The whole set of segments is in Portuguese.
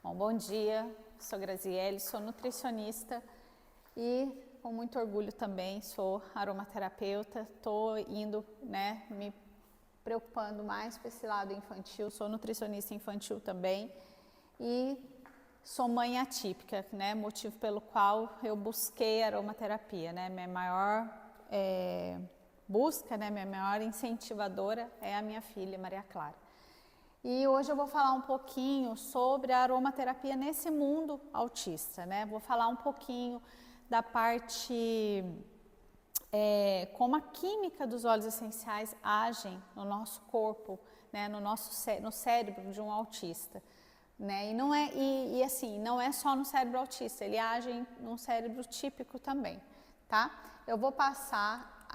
Bom dia, sou Graziele, sou nutricionista e com muito orgulho também sou aromaterapeuta. Estou indo, me preocupando mais com esse lado infantil, sou nutricionista infantil também e sou mãe atípica, motivo pelo qual eu busquei a aromaterapia, minha maior busca, minha maior incentivadora é a minha filha Maria Clara. E hoje eu vou falar um pouquinho sobre a aromaterapia nesse mundo autista, Vou falar um pouquinho da parte, como a química dos óleos essenciais agem no nosso corpo, no cérebro de um autista, E não é, assim, não é só no cérebro autista, ele age num cérebro típico também, tá? Eu vou passar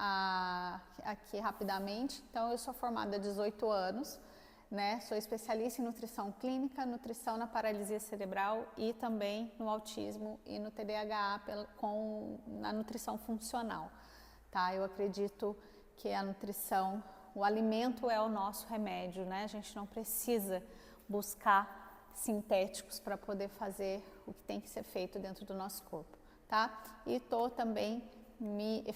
aqui rapidamente. Então, eu sou formada há 18 anos, Sou especialista em nutrição clínica, nutrição na paralisia cerebral e também no autismo e no TDAH na nutrição funcional, tá? Eu acredito que a nutrição, o alimento é o nosso remédio, A gente não precisa buscar sintéticos para poder fazer o que tem que ser feito dentro do nosso corpo, tá? E estou também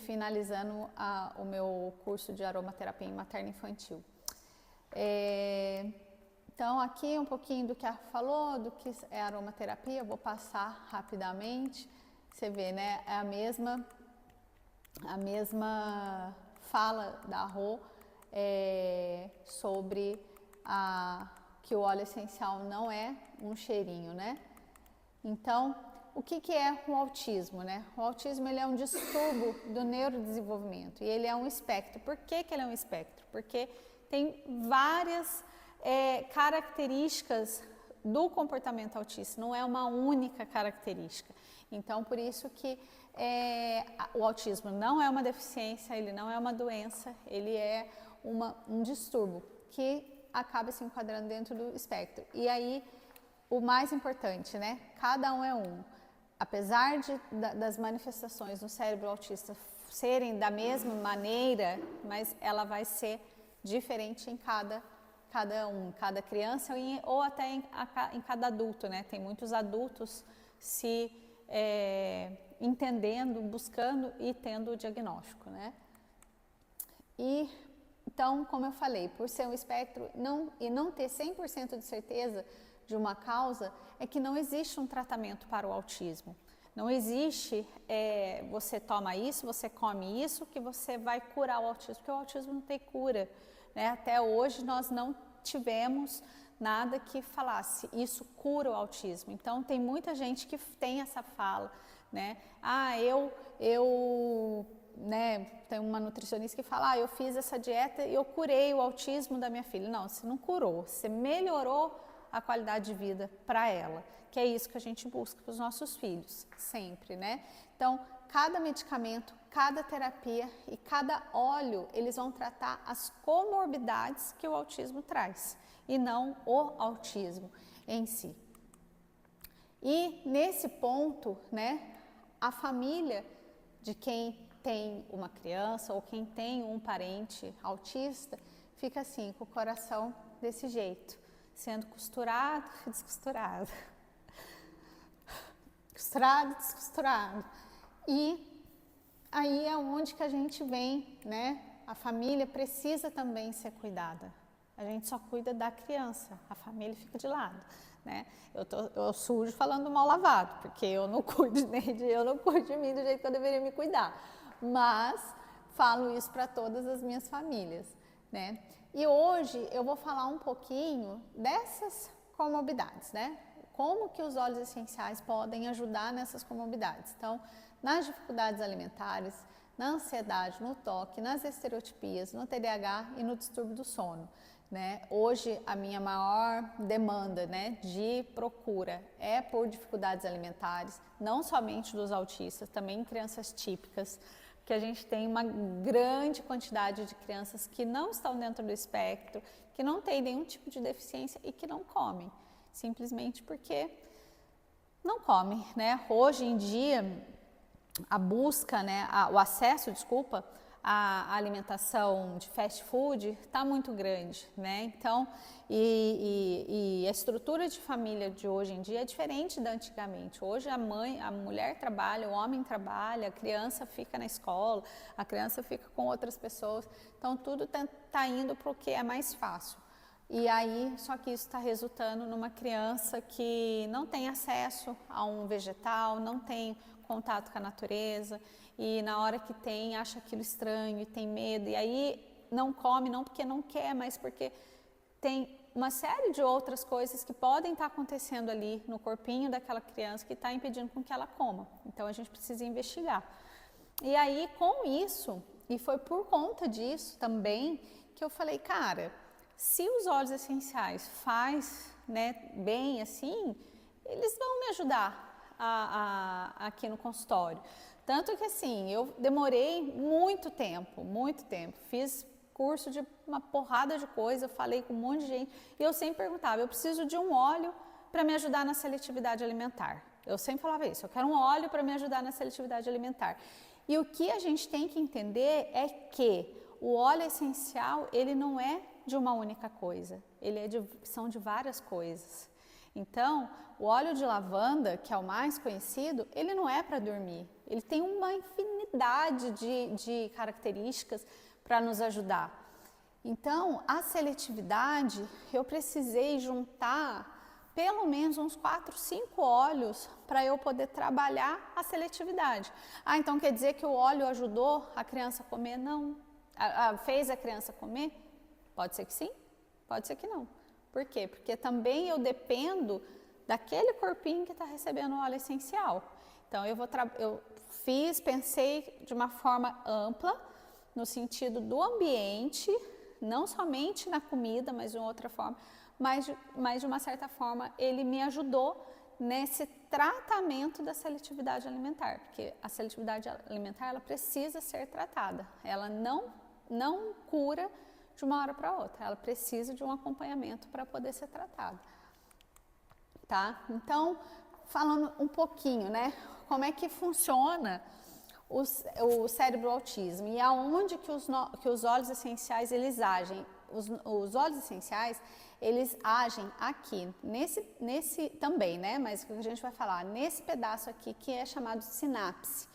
finalizando o meu curso de aromaterapia em materno-infantil. Então, aqui um pouquinho do que a falou, do que é aromaterapia, eu vou passar rapidamente. Você vê, É a mesma fala da Rô sobre que o óleo essencial não é um cheirinho, Então, o que é o autismo, O autismo ele é um distúrbio do neurodesenvolvimento e ele é um espectro. Por que ele é um espectro? Porque tem várias características do comportamento autista, não é uma única característica. Então, por isso que o autismo não é uma deficiência, ele não é uma doença, ele é um distúrbio que acaba se enquadrando dentro do espectro. E aí, o mais importante, Cada um é um. Apesar das manifestações no cérebro autista serem da mesma maneira, mas ela vai ser diferente em cada criança ou até em cada adulto, Tem muitos adultos se entendendo, buscando e tendo o diagnóstico, E então, como eu falei, por ser um espectro e não ter 100% de certeza de uma causa, é que não existe um tratamento para o autismo. Não existe, você toma isso, você come isso, que você vai curar o autismo, porque o autismo não tem cura, Até hoje nós não tivemos nada que falasse, isso cura o autismo. Então, tem muita gente que tem essa fala, tem uma nutricionista que fala, eu fiz essa dieta e eu curei o autismo da minha filha. Não, você não curou, você melhorou a qualidade de vida para ela, que é isso que a gente busca para os nossos filhos, sempre, Então, cada medicamento, cada terapia e cada óleo, eles vão tratar as comorbidades que o autismo traz, e não o autismo em si. E nesse ponto, a família de quem tem uma criança ou quem tem um parente autista, fica assim, com o coração desse jeito, sendo costurado e descosturado. Costurado, descosturado. E aí é onde que a gente vem, A família precisa também ser cuidada. A gente só cuida da criança, a família fica de lado, Eu sujo falando mal lavado, porque eu não cuido eu não cuido de mim do jeito que eu deveria me cuidar. Mas falo isso para todas as minhas famílias, E hoje eu vou falar um pouquinho dessas comorbidades, Como que os óleos essenciais podem ajudar nessas comorbidades. Então, nas dificuldades alimentares, na ansiedade, no toque, nas estereotipias, no TDAH e no distúrbio do sono. Hoje, a minha maior demanda de procura é por dificuldades alimentares, não somente dos autistas, também em crianças típicas, que a gente tem uma grande quantidade de crianças que não estão dentro do espectro, que não têm nenhum tipo de deficiência e que não comem, simplesmente porque não comem, Hoje em dia, a busca, o acesso, a alimentação de fast food está muito grande, né? Então, e a estrutura de família de hoje em dia é diferente da antigamente. Hoje a mulher trabalha, o homem trabalha, a criança fica na escola, a criança fica com outras pessoas. Então, tudo tá indo para o que é mais fácil. E aí, só que isso está resultando numa criança que não tem acesso a um vegetal, não tem contato com a natureza, e na hora que tem, acha aquilo estranho e tem medo, e aí não come, não porque não quer, mas porque tem uma série de outras coisas que podem estar acontecendo ali no corpinho daquela criança que está impedindo com que ela coma. Então, a gente precisa investigar. E aí, com isso, e foi por conta disso também, que eu falei, cara, se os óleos essenciais faz, né, bem assim, eles vão me ajudar aqui no consultório. Tanto que assim, eu demorei muito tempo, fiz curso de uma porrada de coisa, falei com um monte de gente, e eu sempre perguntava, eu preciso de um óleo para me ajudar na seletividade alimentar. Eu sempre falava isso, eu quero um óleo para me ajudar na seletividade alimentar. E o que a gente tem que entender é que o óleo essencial, ele não é de uma única coisa, são de várias coisas. Então, o óleo de lavanda, que é o mais conhecido, ele não é para dormir. Ele tem uma infinidade de características para nos ajudar. Então, a seletividade, eu precisei juntar pelo menos uns 4, 5 óleos para eu poder trabalhar a seletividade. Ah, então quer dizer que o óleo ajudou a criança a comer? Não. Fez a criança comer? Pode ser que sim, pode ser que não. Por quê? Porque também eu dependo daquele corpinho que está recebendo o óleo essencial. Então, eu pensei de uma forma ampla, no sentido do ambiente, não somente na comida, mas de outra forma, mas de uma certa forma ele me ajudou nesse tratamento da seletividade alimentar, porque a seletividade alimentar ela precisa ser tratada, ela não cura de uma hora para outra, ela precisa de um acompanhamento para poder ser tratada, tá? Então, falando um pouquinho, né, como é que funciona o cérebro autismo e aonde que os óleos essenciais eles agem. Os óleos essenciais, eles agem aqui, nesse também, né, mas o que a gente vai falar, nesse pedaço aqui que é chamado sinapse.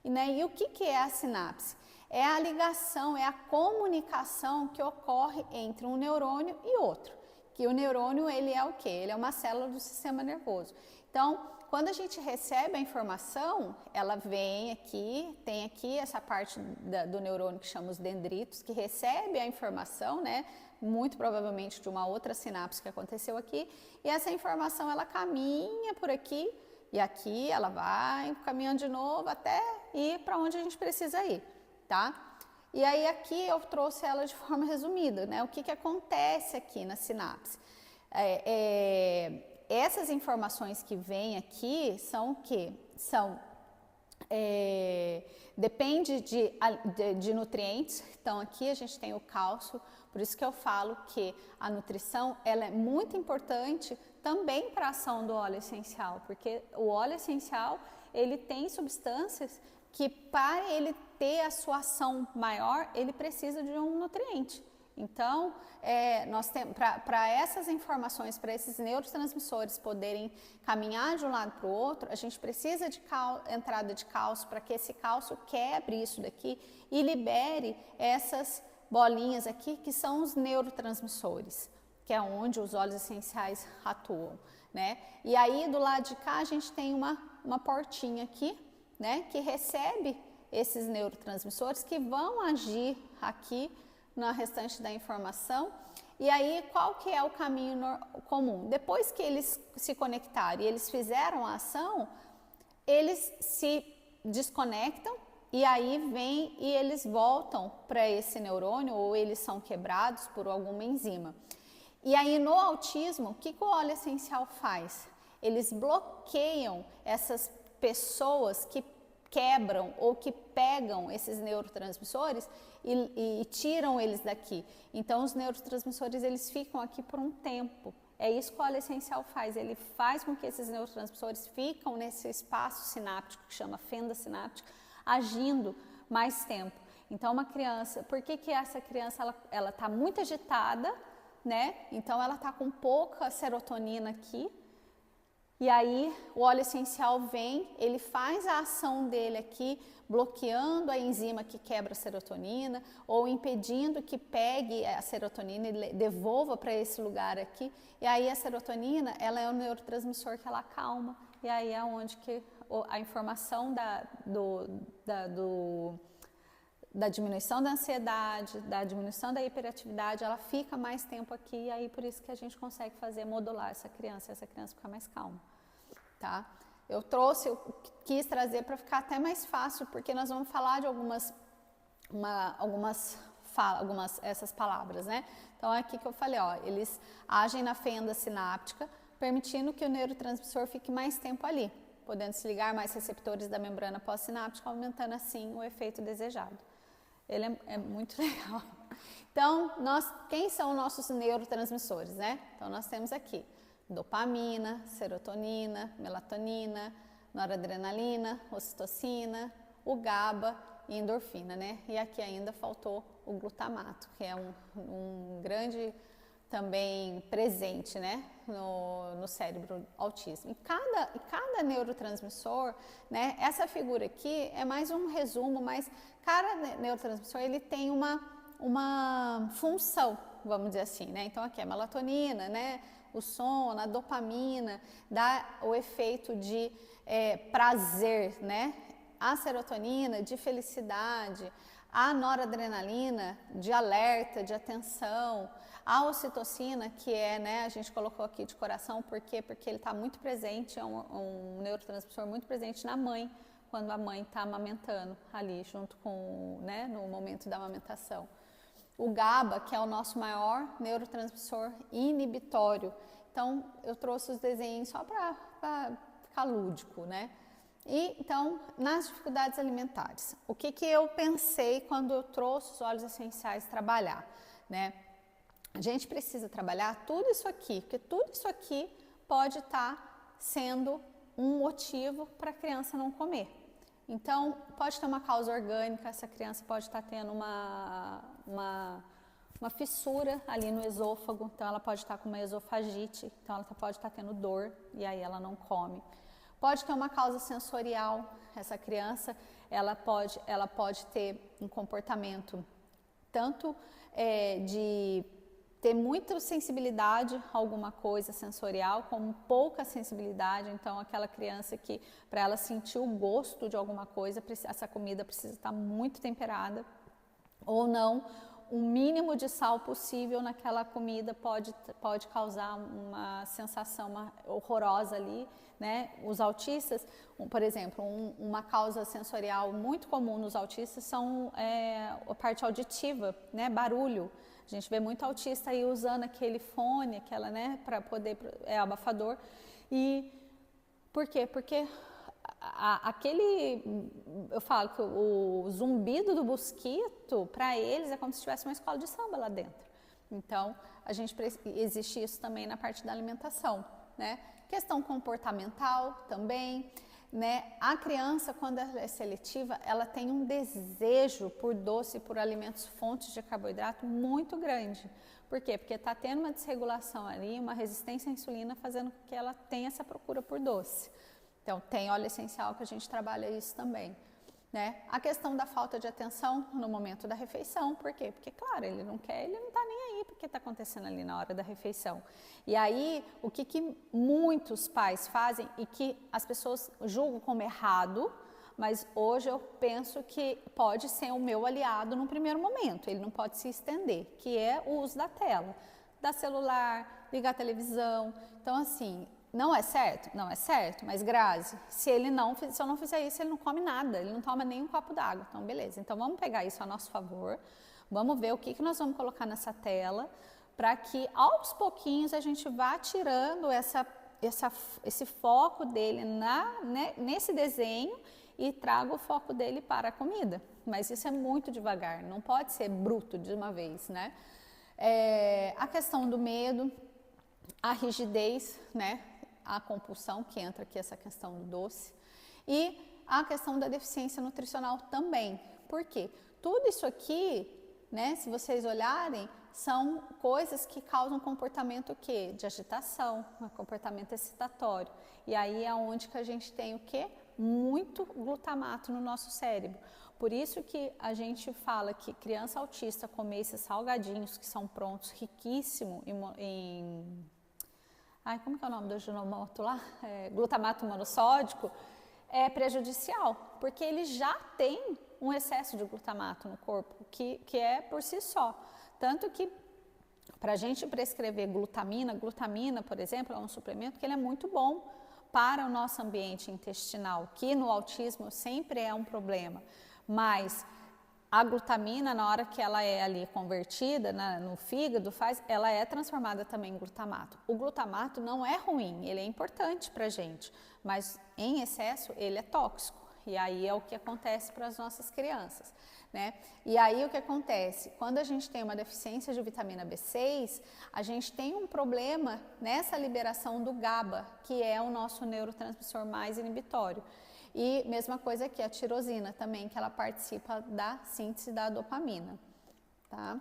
E o que é a sinapse? É a ligação, é a comunicação que ocorre entre um neurônio e outro. Que o neurônio, ele é o quê? Ele é uma célula do sistema nervoso. Então, quando a gente recebe a informação, ela vem aqui, tem aqui essa parte do neurônio que chama os dendritos, que recebe a informação, né? Muito provavelmente de uma outra sinapse que aconteceu aqui, e essa informação ela caminha por aqui, e aqui ela vai caminhando de novo até ir para onde a gente precisa ir. Tá? E aí aqui eu trouxe ela de forma resumida, né? O que acontece aqui na sinapse? Essas informações que vêm aqui são o quê? Depende de nutrientes. Então aqui a gente tem o cálcio, por isso que eu falo que a nutrição ela é muito importante também para a ação do óleo essencial, porque o óleo essencial ele tem substâncias que para ele ter a sua ação maior, ele precisa de um nutriente. Então, nós temos para essas informações, para esses neurotransmissores poderem caminhar de um lado para o outro, a gente precisa de entrada de cálcio para que esse cálcio quebre isso daqui e libere essas bolinhas aqui que são os neurotransmissores, que é onde os óleos essenciais atuam, né? E aí do lado de cá a gente tem uma portinha aqui, né, que recebe esses neurotransmissores que vão agir aqui na restante da informação. E aí, qual que é o caminho comum? Depois que eles se conectaram e eles fizeram a ação, eles se desconectam e aí vem e eles voltam para esse neurônio ou eles são quebrados por alguma enzima. E aí, no autismo, o que o óleo essencial faz? Eles bloqueiam essas pessoas que quebram ou que pegam esses neurotransmissores e tiram eles daqui. Então, os neurotransmissores eles ficam aqui por um tempo. É isso que o óleo essencial faz. Ele faz com que esses neurotransmissores ficam nesse espaço sináptico, que chama fenda sináptica, agindo mais tempo. Então, uma criança, por que que essa criança, ela tá muito agitada, né? Então, ela tá com pouca serotonina aqui. E aí, o óleo essencial vem, ele faz a ação dele aqui, bloqueando a enzima que quebra a serotonina, ou impedindo que pegue a serotonina e devolva para esse lugar aqui. E aí, a serotonina, ela é o neurotransmissor que ela acalma. E aí é onde que a informação da diminuição da ansiedade, da diminuição da hiperatividade, ela fica mais tempo aqui, e aí por isso que a gente consegue modular essa criança fica mais calma, tá? Eu quis trazer para ficar até mais fácil, porque nós vamos falar de algumas essas palavras, né? Então, aqui que eu falei, ó, eles agem na fenda sináptica, permitindo que o neurotransmissor fique mais tempo ali, podendo se ligar mais receptores da membrana pós-sináptica, aumentando assim o efeito desejado. Ele é muito legal. Então, quem são nossos neurotransmissores, né? Então, nós temos aqui dopamina, serotonina, melatonina, noradrenalina, ocitocina, o GABA e endorfina, né? E aqui ainda faltou o glutamato, que é um grande também presente, né, no cérebro autista. E cada neurotransmissor, né, essa figura aqui é mais um resumo, mas cada neurotransmissor ele tem uma função, vamos dizer assim, né? Então aqui é a melatonina, né, o sono, a dopamina, dá o efeito de prazer, né? A serotonina de felicidade, a noradrenalina de alerta, de atenção, a ocitocina, que né, a gente colocou aqui de coração, por quê? Porque ele está muito presente, é um neurotransmissor muito presente na mãe, quando a mãe está amamentando ali, junto com, né, no momento da amamentação. O GABA, que é o nosso maior neurotransmissor inibitório. Então, eu trouxe os desenhos só para ficar lúdico, né? E, então, nas dificuldades alimentares, o que eu pensei quando eu trouxe os óleos essenciais trabalhar, né? A gente precisa trabalhar tudo isso aqui, porque tudo isso aqui pode estar sendo um motivo para a criança não comer. Então, pode ter uma causa orgânica, essa criança pode estar tendo uma fissura ali no esôfago, então ela pode estar com uma esofagite, então ela pode estar tendo dor e aí ela não come. Pode ter uma causa sensorial, essa criança, ela pode ter um comportamento tanto de ter muita sensibilidade a alguma coisa sensorial, como pouca sensibilidade. Então, aquela criança que, para ela sentir o gosto de alguma coisa, essa comida precisa estar muito temperada, ou não, o mínimo de sal possível naquela comida pode causar uma sensação horrorosa ali, né? Os autistas, por exemplo, uma causa sensorial muito comum nos autistas são a parte auditiva, né? Barulho. A gente vê muito autista aí usando aquele fone, aquela, né, para poder, abafador. E por quê? Porque eu falo que o zumbido do mosquito, para eles, é como se tivesse uma escola de samba lá dentro. Então, existe isso também na parte da alimentação, né? Questão comportamental também, né? A criança, quando ela é seletiva, ela tem um desejo por doce, por alimentos fontes de carboidrato muito grande. Por quê? Porque está tendo uma desregulação ali, uma resistência à insulina, fazendo com que ela tenha essa procura por doce. Então, tem óleo essencial que a gente trabalha isso também, né? A questão da falta de atenção no momento da refeição, por quê? Porque, claro, ele não quer, ele não está nem aí porque está acontecendo ali na hora da refeição. E aí, o que muitos pais fazem e que as pessoas julgam como errado, mas hoje eu penso que pode ser o meu aliado no primeiro momento, ele não pode se estender, que é o uso da tela, da celular, ligar a televisão. Então, assim, não é certo? Não é certo, mas Grazi, se eu não fizer isso, ele não come nada, ele não toma nem um copo d'água. Então, beleza. Então, vamos pegar isso a nosso favor, vamos ver o que nós vamos colocar nessa tela, para que aos pouquinhos a gente vá tirando esse foco dele nesse desenho e traga o foco dele para a comida. Mas isso é muito devagar, não pode ser bruto de uma vez, né? A questão do medo, a rigidez, né? A compulsão, que entra aqui essa questão do doce, e a questão da deficiência nutricional também. Por quê? Tudo isso aqui, né, se vocês olharem, são coisas que causam comportamento o quê? De agitação, um comportamento excitatório. E aí é onde que a gente tem o quê? Muito glutamato no nosso cérebro. Por isso que a gente fala que criança autista comer esses salgadinhos que são prontos, riquíssimo em como que é o nome do Ajinomoto lá? Glutamato monossódico, é prejudicial, porque ele já tem um excesso de glutamato no corpo, que é por si só. Tanto que, para a gente prescrever glutamina, por exemplo, é um suplemento que ele é muito bom para o nosso ambiente intestinal, que no autismo sempre é um problema. Mas a glutamina, na hora que ela é ali convertida no fígado, ela é transformada também em glutamato. O glutamato não é ruim, ele é importante para a gente, mas em excesso ele é tóxico. E aí é o que acontece para as nossas crianças, né? E aí o que acontece? Quando a gente tem uma deficiência de vitamina B6, a gente tem um problema nessa liberação do GABA, que é o nosso neurotransmissor mais inibitório. E mesma coisa aqui, a tirosina também, que ela participa da síntese da dopamina, tá?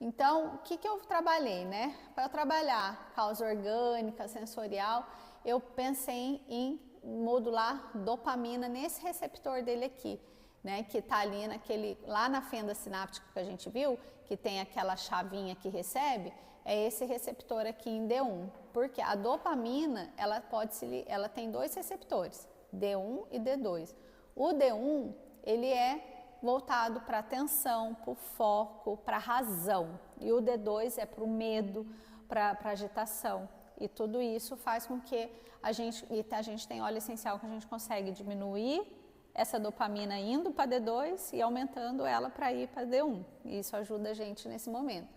Então, o que eu trabalhei, né? Para trabalhar causa orgânica, sensorial, eu pensei em modular dopamina nesse receptor dele aqui, né? Que tá ali lá na fenda sináptica que a gente viu, que tem aquela chavinha que recebe, é esse receptor aqui em D1. Porque a dopamina, ela tem dois receptores, D1 e D2. O D1, ele é voltado para atenção, para o foco, para a razão. E o D2 é para o medo, para agitação. E tudo isso faz com que a gente tem óleo essencial que a gente consegue diminuir essa dopamina indo para D2 e aumentando ela para ir para D1. E isso ajuda a gente nesse momento,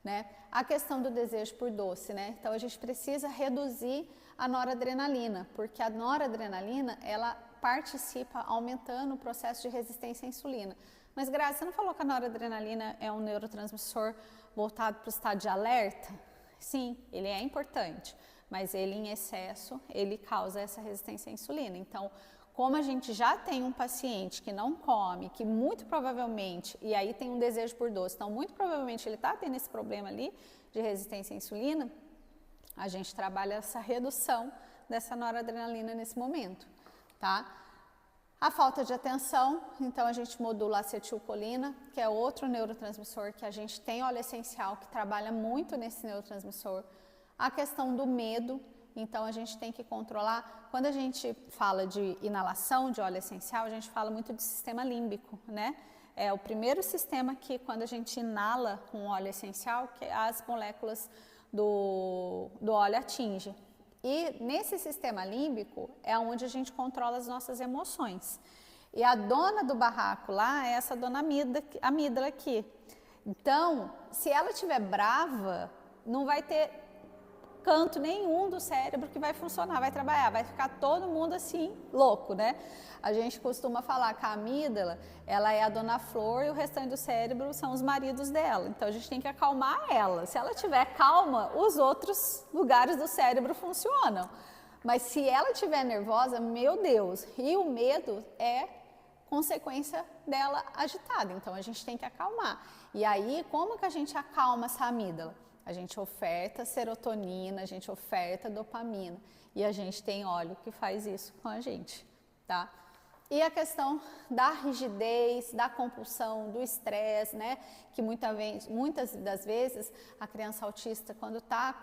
né? A questão do desejo por doce, né? Então a gente precisa reduzir a noradrenalina, porque a noradrenalina, ela participa aumentando o processo de resistência à insulina. Mas, Grazi, você não falou que a noradrenalina é um neurotransmissor voltado para o estado de alerta? Sim, ele é importante, mas ele em excesso, ele causa essa resistência à insulina. Então, como a gente já tem um paciente que não come, que muito provavelmente, e aí tem um desejo por doce, então muito provavelmente ele está tendo esse problema ali de resistência à insulina, a gente trabalha essa redução dessa noradrenalina nesse momento, tá? A falta de atenção, então a gente modula a acetilcolina, que é outro neurotransmissor que a gente tem óleo essencial que trabalha muito nesse neurotransmissor. A questão do medo, então a gente tem que controlar. Quando a gente fala de inalação de óleo essencial, a gente fala muito de sistema límbico, né? É o primeiro sistema que quando a gente inala com óleo essencial, que as moléculas do óleo atinge. E nesse sistema límbico é onde a gente controla as nossas emoções. E a dona do barraco lá é essa dona amígdala aqui. Então, se ela estiver brava, não vai ter canto nenhum do cérebro que vai funcionar, vai trabalhar, vai ficar todo mundo assim, louco, né? A gente costuma falar que a amígdala, ela é a dona flor e o restante do cérebro são os maridos dela. Então, a gente tem que acalmar ela. Se ela estiver calma, os outros lugares do cérebro funcionam. Mas se ela estiver nervosa, meu Deus, e o medo é consequência dela agitada. Então, a gente tem que acalmar. E aí, como que a gente acalma essa amígdala? A gente oferta serotonina, a gente oferta dopamina e a gente tem óleo que faz isso com a gente, tá? E a questão da rigidez, da compulsão, do estresse, né? Que muitas das vezes a criança autista, quando está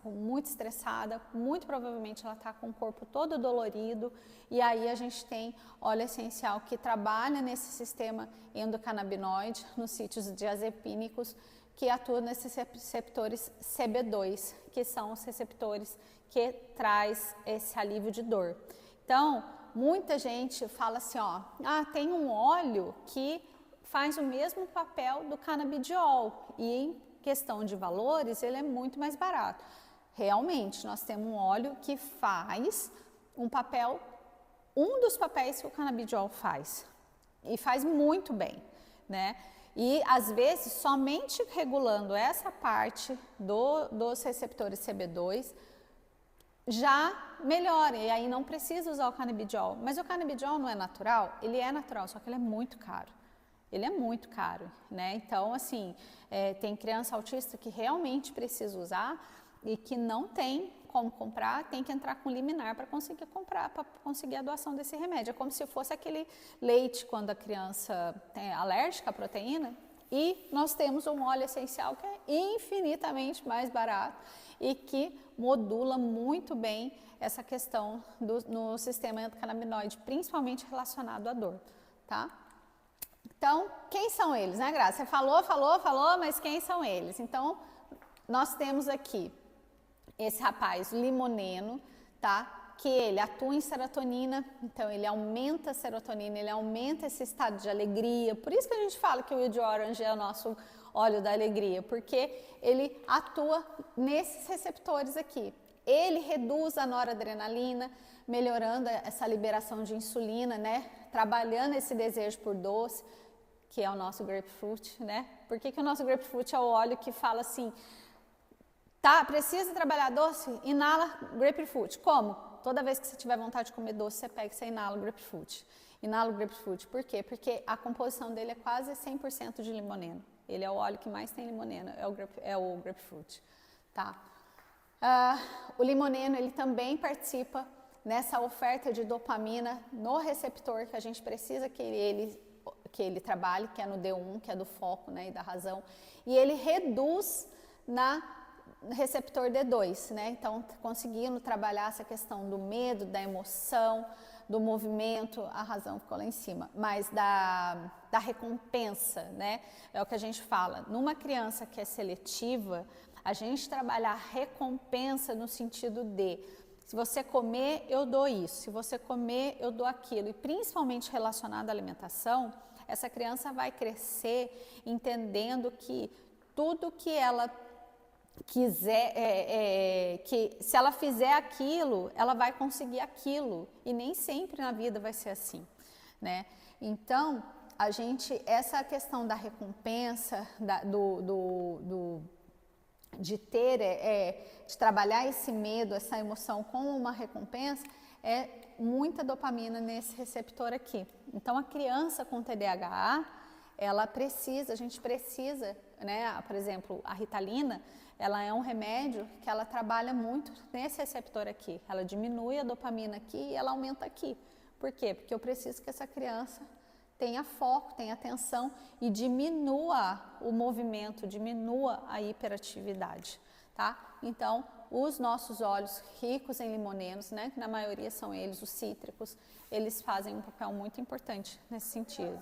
muito estressada, muito provavelmente ela está com o corpo todo dolorido e aí a gente tem óleo essencial que trabalha nesse sistema endocannabinoide, nos sítios diazepínicos, que atua nesses receptores CB2, que são os receptores que traz esse alívio de dor. Então, muita gente fala assim, ó, tem um óleo que faz o mesmo papel do canabidiol e em questão de valores ele é muito mais barato. Realmente, nós temos um óleo que faz um dos papéis que o canabidiol faz e faz muito bem, né? E, às vezes, somente regulando essa parte dos receptores CB2 já melhora, e aí não precisa usar o canabidiol. Mas o canabidiol não é natural? Ele é natural, só que ele é muito caro. Ele é muito caro, né? Então, assim, tem criança autista que realmente precisa usar e que não tem como comprar, tem que entrar com liminar para conseguir comprar, para conseguir a doação desse remédio. É como se fosse aquele leite quando a criança é alérgica à proteína. E nós temos um óleo essencial que é infinitamente mais barato e que modula muito bem essa questão no sistema endocannabinoide, principalmente relacionado à dor, tá? Então, quem são eles, né, Graça? Você falou, mas quem são eles? Então, nós temos aqui esse rapaz limoneno, tá? Que ele atua em serotonina, então ele aumenta a serotonina, ele aumenta esse estado de alegria. Por isso que a gente fala que o Wild Orange é o nosso óleo da alegria, porque ele atua nesses receptores aqui. Ele reduz a noradrenalina, melhorando essa liberação de insulina, né? Trabalhando esse desejo por doce, que é o nosso grapefruit, né? Por que o nosso grapefruit é o óleo que fala assim, tá, precisa trabalhar doce? Inala grapefruit. Como? Toda vez que você tiver vontade de comer doce, você pega e você inala o grapefruit. Inala o grapefruit. Por quê? Porque a composição dele é quase 100% de limoneno. Ele é o óleo que mais tem limoneno, é o grapefruit, tá? O limoneno, ele também participa nessa oferta de dopamina no receptor que a gente precisa que ele trabalhe, que é no D1, que é do foco, né, e da razão. E ele reduz na receptor D2, né? Então, conseguindo trabalhar essa questão do medo, da emoção, do movimento, a razão ficou lá em cima, mas da recompensa, né? É o que a gente fala. Numa criança que é seletiva, a gente trabalhar a recompensa no sentido de, se você comer, eu dou isso, se você comer, eu dou aquilo, e principalmente relacionado à alimentação, essa criança vai crescer entendendo que tudo que ela quiser, que se ela fizer aquilo, ela vai conseguir aquilo, e nem sempre na vida vai ser assim, né? Então, essa questão da recompensa, de trabalhar esse medo, essa emoção com uma recompensa, é muita dopamina nesse receptor aqui. Então, a criança com TDAH, a gente precisa, né? Por exemplo, a Ritalina, ela é um remédio que ela trabalha muito nesse receptor aqui. Ela diminui a dopamina aqui e ela aumenta aqui. Por quê? Porque eu preciso que essa criança tenha foco, tenha atenção e diminua o movimento, diminua a hiperatividade, tá? Então, os nossos óleos ricos em limonenos, né, que na maioria são eles, os cítricos, eles fazem um papel muito importante nesse sentido.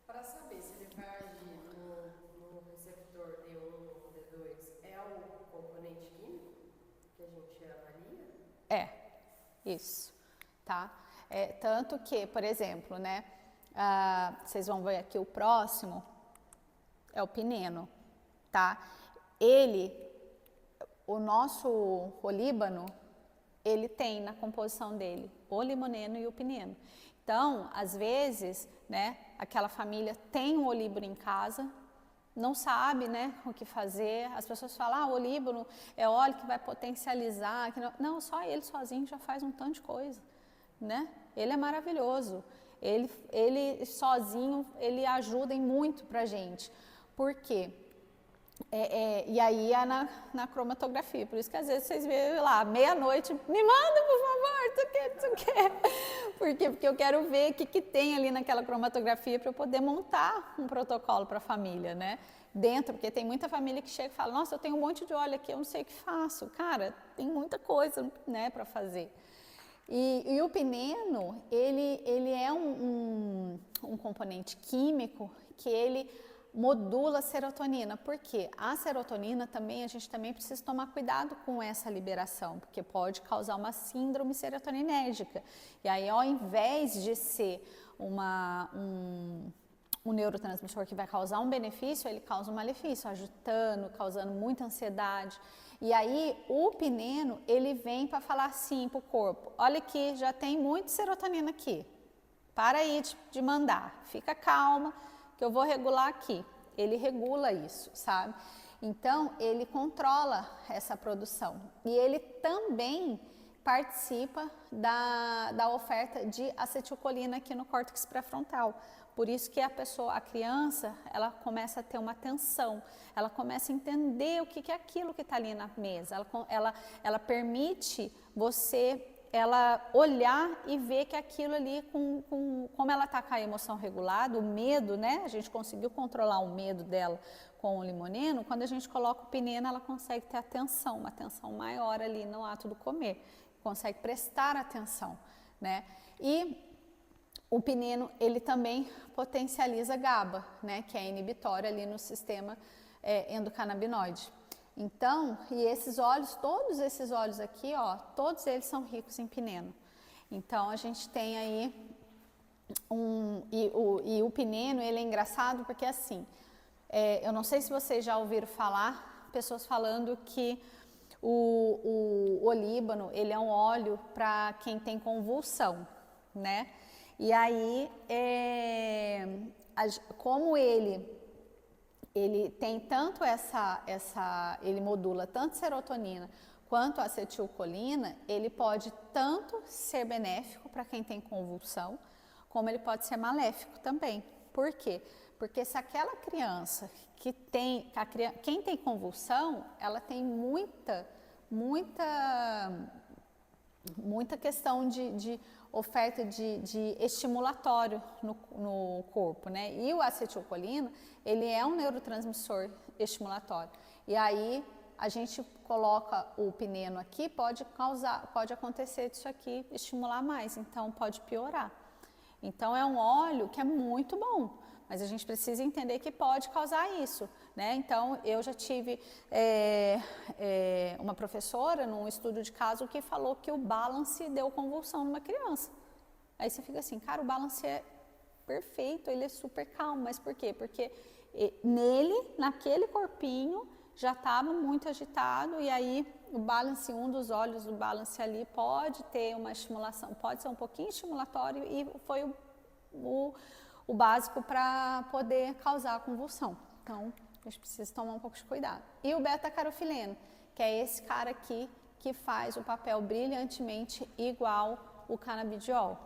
Para saber se ele vai agir no receptor D1 ou D2, é o componente químico que a gente avalia? Isso, tá? Tanto que, por exemplo, né, vocês vão ver aqui o próximo, é o pineno, tá? O nosso olíbano, ele tem na composição dele o limoneno e o pineno. Então, às vezes, né, aquela família tem um olíbano em casa, não sabe, né, o que fazer. As pessoas falam, o olíbano é óleo que vai potencializar. Não, só ele sozinho já faz um tanto de coisa, né? Ele é maravilhoso. Ele sozinho, ele ajuda em muito pra gente. Por quê? E aí é na cromatografia, por isso que às vezes vocês veem lá, meia-noite, me manda, por favor, tu quer. Por quê? Porque eu quero ver o que tem ali naquela cromatografia para eu poder montar um protocolo para a família, né? Porque tem muita família que chega e fala, nossa, eu tenho um monte de óleo aqui, eu não sei o que faço. Cara, tem muita coisa, né, para fazer. E o pineno, ele é um componente químico que ele modula a serotonina, porque a serotonina também, a gente também precisa tomar cuidado com essa liberação, porque pode causar uma síndrome serotoninérgica. E aí, ao invés de ser um neurotransmissor que vai causar um benefício, ele causa um malefício, agitando, causando muita ansiedade. E aí, o pineno, ele vem para falar assim para o corpo, olha aqui, já tem muito serotonina aqui, para aí de mandar, fica calma, que eu vou regular aqui. Ele regula isso, sabe? Então, ele controla essa produção. E ele também participa da oferta de acetilcolina aqui no córtex pré-frontal. Por isso que a criança, ela começa a ter uma atenção, ela começa a entender o que é aquilo que está ali na mesa, ela permite você olhar e ver que aquilo ali, como ela está com a emoção regulada, o medo, né? A gente conseguiu controlar o medo dela com o limoneno, quando a gente coloca o pineno, ela consegue ter atenção, uma atenção maior ali no ato do comer, consegue prestar atenção, né? E o pineno, ele também potencializa GABA, né? Que é inibitório ali no sistema endocannabinoide. Então, e esses óleos, todos esses óleos aqui, ó, todos eles são ricos em pineno. Então, a gente tem aí e o pineno, ele é engraçado porque assim, eu não sei se vocês já ouviram falar, pessoas falando que o olíbano, ele é um óleo para quem tem convulsão, né? E aí, como ele tem tanto ele modula tanto serotonina quanto acetilcolina, ele pode tanto ser benéfico para quem tem convulsão, como ele pode ser maléfico também. Por quê? Porque se aquela criança quem tem convulsão, ela tem muita questão de oferta de estimulatório no corpo, né? E o acetilcolina, ele é um neurotransmissor estimulatório. E aí a gente coloca o pineno aqui, pode acontecer disso aqui estimular mais, então pode piorar. Então é um óleo que é muito bom, mas a gente precisa entender que pode causar isso, né? Então eu já tive uma professora num estudo de caso que falou que o Balance deu convulsão numa criança. Aí você fica assim, cara, o Balance é perfeito, ele é super calmo, mas por quê? Porque naquele corpinho, já estava muito agitado e aí o Balance, um dos olhos do Balance ali pode ter uma estimulação, pode ser um pouquinho estimulatório e foi o básico para poder causar a convulsão. Então, a gente precisa tomar um pouco de cuidado. E o beta-carofileno, que é esse cara aqui que faz o papel brilhantemente igual o canabidiol.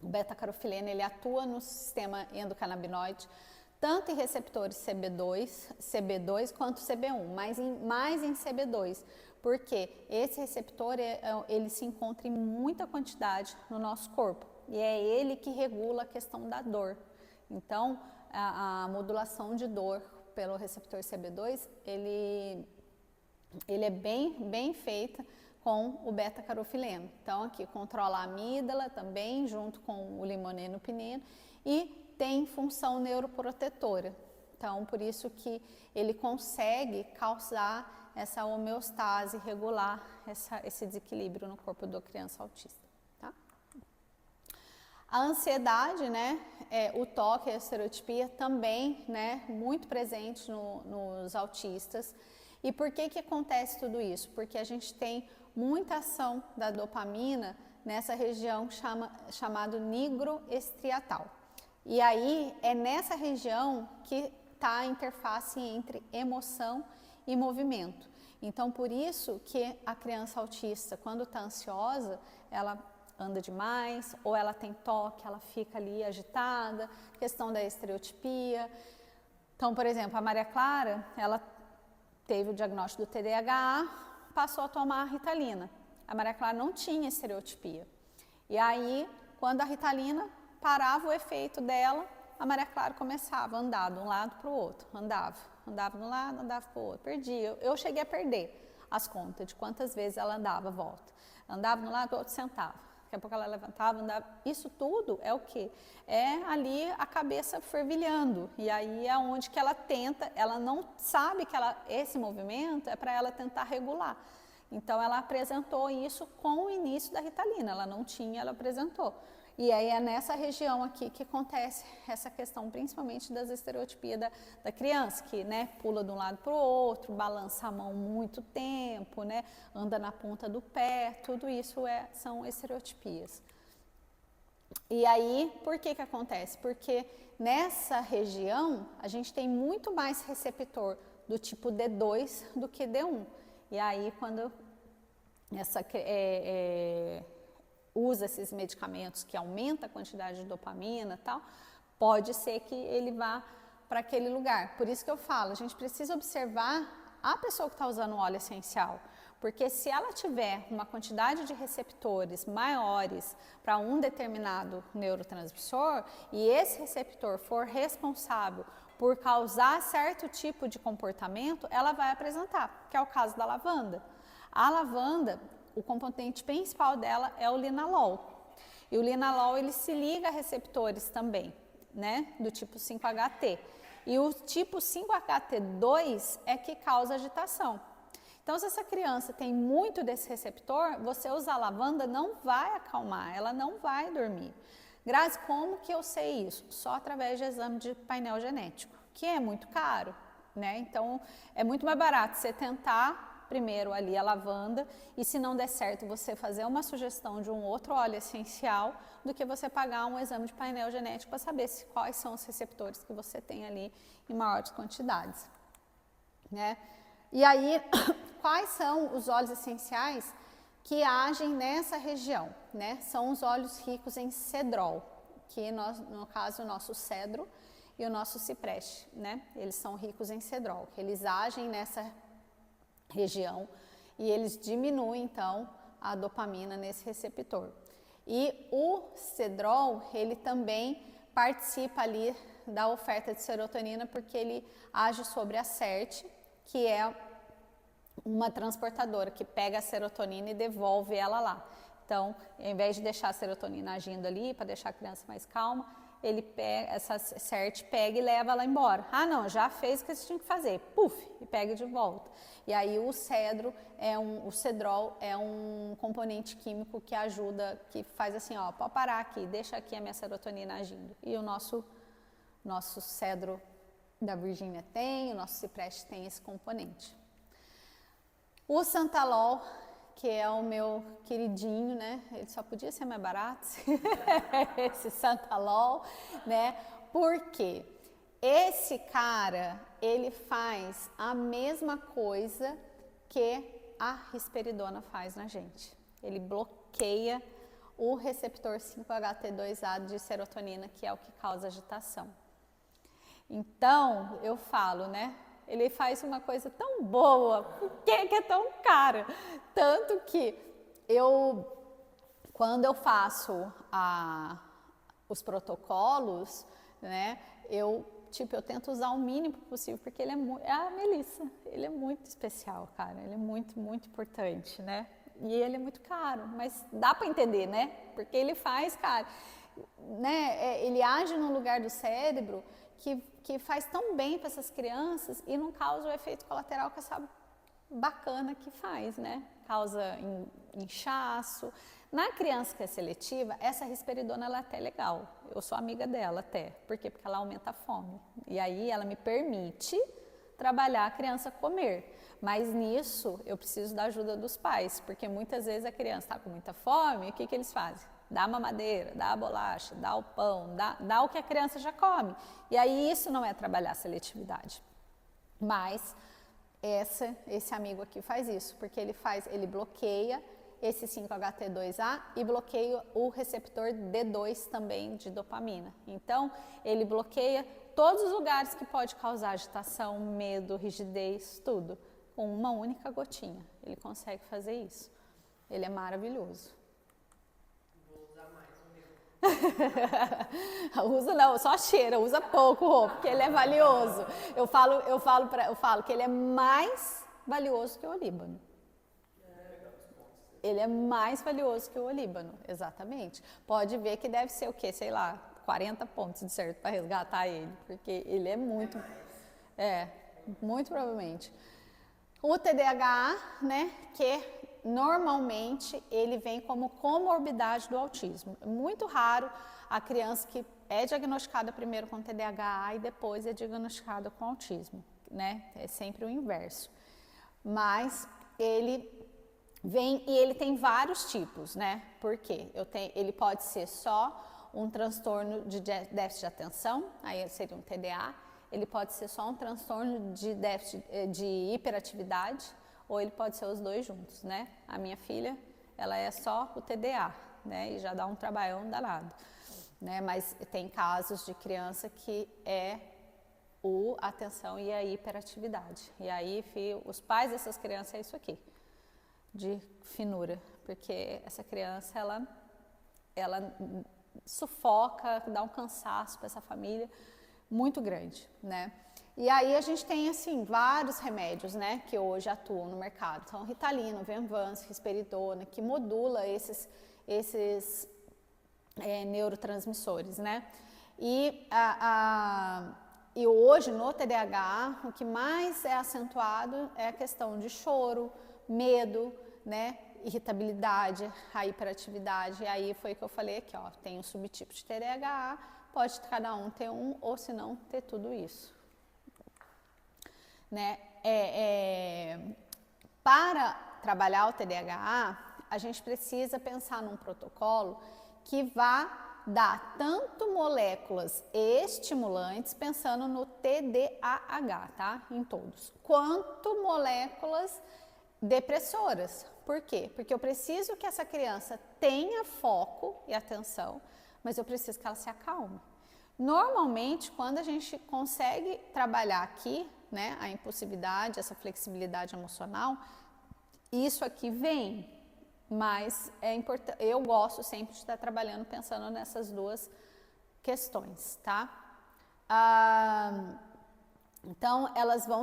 O beta-carofileno, ele atua no sistema endocannabinoide, tanto em receptores CB2 quanto CB1, mais em CB2, porque esse receptor ele se encontra em muita quantidade no nosso corpo e é ele que regula a questão da dor. Então, a modulação de dor pelo receptor CB2, ele é bem feita com o beta-carofileno. Então, aqui controla a amígdala também, junto com o limoneno pineno, e tem função neuroprotetora. Então, por isso que ele consegue causar essa homeostase, regular esse desequilíbrio no corpo da criança autista. Tá? A ansiedade, né, o toque e a estereotipia também, né, muito presente nos autistas. E por que acontece tudo isso? Porque a gente tem muita ação da dopamina nessa região chamada nigroestriatal. E aí é nessa região que está a interface entre emoção e movimento. Então, por isso que a criança autista, quando está ansiosa, ela anda demais, ou ela tem toque, ela fica ali agitada, questão da estereotipia. Então, por exemplo, a Maria Clara, ela teve o diagnóstico do TDAH, passou a tomar a Ritalina. A Maria Clara não tinha estereotipia. E aí, quando a Ritalina parava o efeito dela, a Maria Clara começava a andar de um lado para o outro, andava de um lado, andava para o outro, perdia. Eu cheguei a perder as contas de quantas vezes ela andava, volta. Andava de um lado para o outro, sentava. Daqui a pouco ela levantava, andava. Isso tudo é o quê? É ali a cabeça fervilhando. E aí é onde que ela tenta, ela não sabe que esse movimento é para ela tentar regular. Então ela apresentou isso com o início da Ritalina, ela não tinha, ela apresentou. E aí é nessa região aqui que acontece essa questão, principalmente das estereotipias da criança, que, né, pula de um lado para o outro, balança a mão muito tempo, né, anda na ponta do pé, tudo isso são estereotipias. E aí, por que acontece? Porque nessa região a gente tem muito mais receptor do tipo D2 do que D1. E aí, quando usa esses medicamentos que aumentam a quantidade de dopamina e tal, pode ser que ele vá para aquele lugar. Por isso que eu falo, a gente precisa observar a pessoa que está usando o óleo essencial, porque se ela tiver uma quantidade de receptores maiores para um determinado neurotransmissor e esse receptor for responsável por causar certo tipo de comportamento, ela vai apresentar, que é o caso da lavanda. A lavanda, o componente principal dela é o linalol. E o linalol ele se liga a receptores também, né, do tipo 5-HT. E o tipo 5-HT2 é que causa agitação. Então, se essa criança tem muito desse receptor, você usar lavanda não vai acalmar, ela não vai dormir. Grazi, como que eu sei isso? Só através de exame de painel genético, que é muito caro, né? Então, é muito mais barato você tentar primeiro ali a lavanda e se não der certo você fazer uma sugestão de um outro óleo essencial do que você pagar um exame de painel genético para saber quais são os receptores que você tem ali em maiores quantidades, né? E aí, quais são os óleos essenciais que agem nessa região, né? São os óleos ricos em cedrol, que no caso o nosso cedro e o nosso cipreste, né? Eles são ricos em cedrol, que eles agem nessa região e eles diminuem então a dopamina nesse receptor. E o cedrol, ele também participa ali da oferta de serotonina porque ele age sobre a SERT, que é uma transportadora que pega a serotonina e devolve ela lá. Então, ao invés de deixar a serotonina agindo ali para deixar a criança mais calma, ele pega, essa SERT pega e leva ela embora. Ah, não, já fez o que você tinha que fazer, puf, e pega de volta. E aí o cedrol é um componente químico que ajuda, que faz assim, ó, pode parar aqui, deixa aqui a minha serotonina agindo. E o nosso cedro da Virgínia tem, o nosso cipreste tem esse componente. O Santalol, que é o meu queridinho, né? Ele só podia ser mais barato, esse Santalol, né? Porque esse cara, ele faz a mesma coisa que a risperidona faz na gente. Ele bloqueia o receptor 5-HT2A de serotonina, que é o que causa agitação. Então, eu falo, né? Ele faz uma coisa tão boa, por que é tão cara? Tanto que quando eu faço os protocolos, né? Eu tento usar o mínimo possível, porque ele é a Melissa, ele é muito especial, cara, ele é muito, muito importante, né? E ele é muito caro, mas dá para entender, né? Porque ele faz, cara, né? Ele age no lugar do cérebro que faz tão bem para essas crianças e não causa o efeito colateral que essa bacana que faz, né? Causa inchaço. Na criança que é seletiva, essa risperidona ela é até legal. Eu sou amiga dela até. Por quê? Porque ela aumenta a fome. E aí ela me permite trabalhar a criança comer. Mas nisso eu preciso da ajuda dos pais, porque muitas vezes a criança está com muita fome e o que eles fazem? Dá a mamadeira, dá a bolacha, dá o pão, dá o que a criança já come. E aí isso não é trabalhar a seletividade. Mas esse amigo aqui faz isso, porque ele bloqueia esse 5-HT2A e bloqueia o receptor D2 também de dopamina. Então, ele bloqueia todos os lugares que pode causar agitação, medo, rigidez, tudo, com uma única gotinha. Ele consegue fazer isso. Ele é maravilhoso. Usa não, só cheira, usa pouco, porque ele é valioso. Eu falo que ele é mais valioso que o olíbano. Ele é mais valioso que o olíbano, exatamente. Pode ver que deve ser o quê? Sei lá, 40 pontos de certo para resgatar ele, porque ele é muito... muito provavelmente. O TDAH, né, que normalmente ele vem como comorbidade do autismo. É muito raro a criança que é diagnosticada primeiro com TDAH e depois é diagnosticada com autismo, né? É sempre o inverso. Mas ele vem e ele tem vários tipos, né? Por quê? Ele pode ser só um transtorno de déficit de atenção, aí seria um TDA. Ele pode ser só um transtorno de déficit de hiperatividade, ou ele pode ser os dois juntos, né? A minha filha, ela é só o TDA, né? E já dá um trabalhão danado, né? Mas tem casos de criança que é a atenção e a hiperatividade. E aí, os pais dessas crianças é isso aqui, de finura, porque essa criança, ela sufoca, dá um cansaço para essa família muito grande, né? E aí a gente tem, assim, vários remédios, né, que hoje atuam no mercado. Então, Ritalina, Venvance, Risperidona, que modula esses neurotransmissores, né? E hoje, no TDAH, o que mais é acentuado é a questão de choro, medo, né? Irritabilidade, a hiperatividade. E aí foi o que eu falei aqui, ó, tem um subtipo de TDAH, pode cada um ter um, ou se não, ter tudo isso. Né? Para trabalhar o TDAH, a gente precisa pensar num protocolo que vá dar tanto moléculas estimulantes, pensando no TDAH, tá? Em todos, quanto moléculas depressoras. Por quê? Porque eu preciso que essa criança tenha foco e atenção, mas eu preciso que ela se acalme. Normalmente, quando a gente consegue trabalhar aqui, né, a impulsividade, essa flexibilidade emocional, isso aqui vem, mas é importante. Eu gosto sempre de estar trabalhando pensando nessas duas questões, tá? Então, elas vão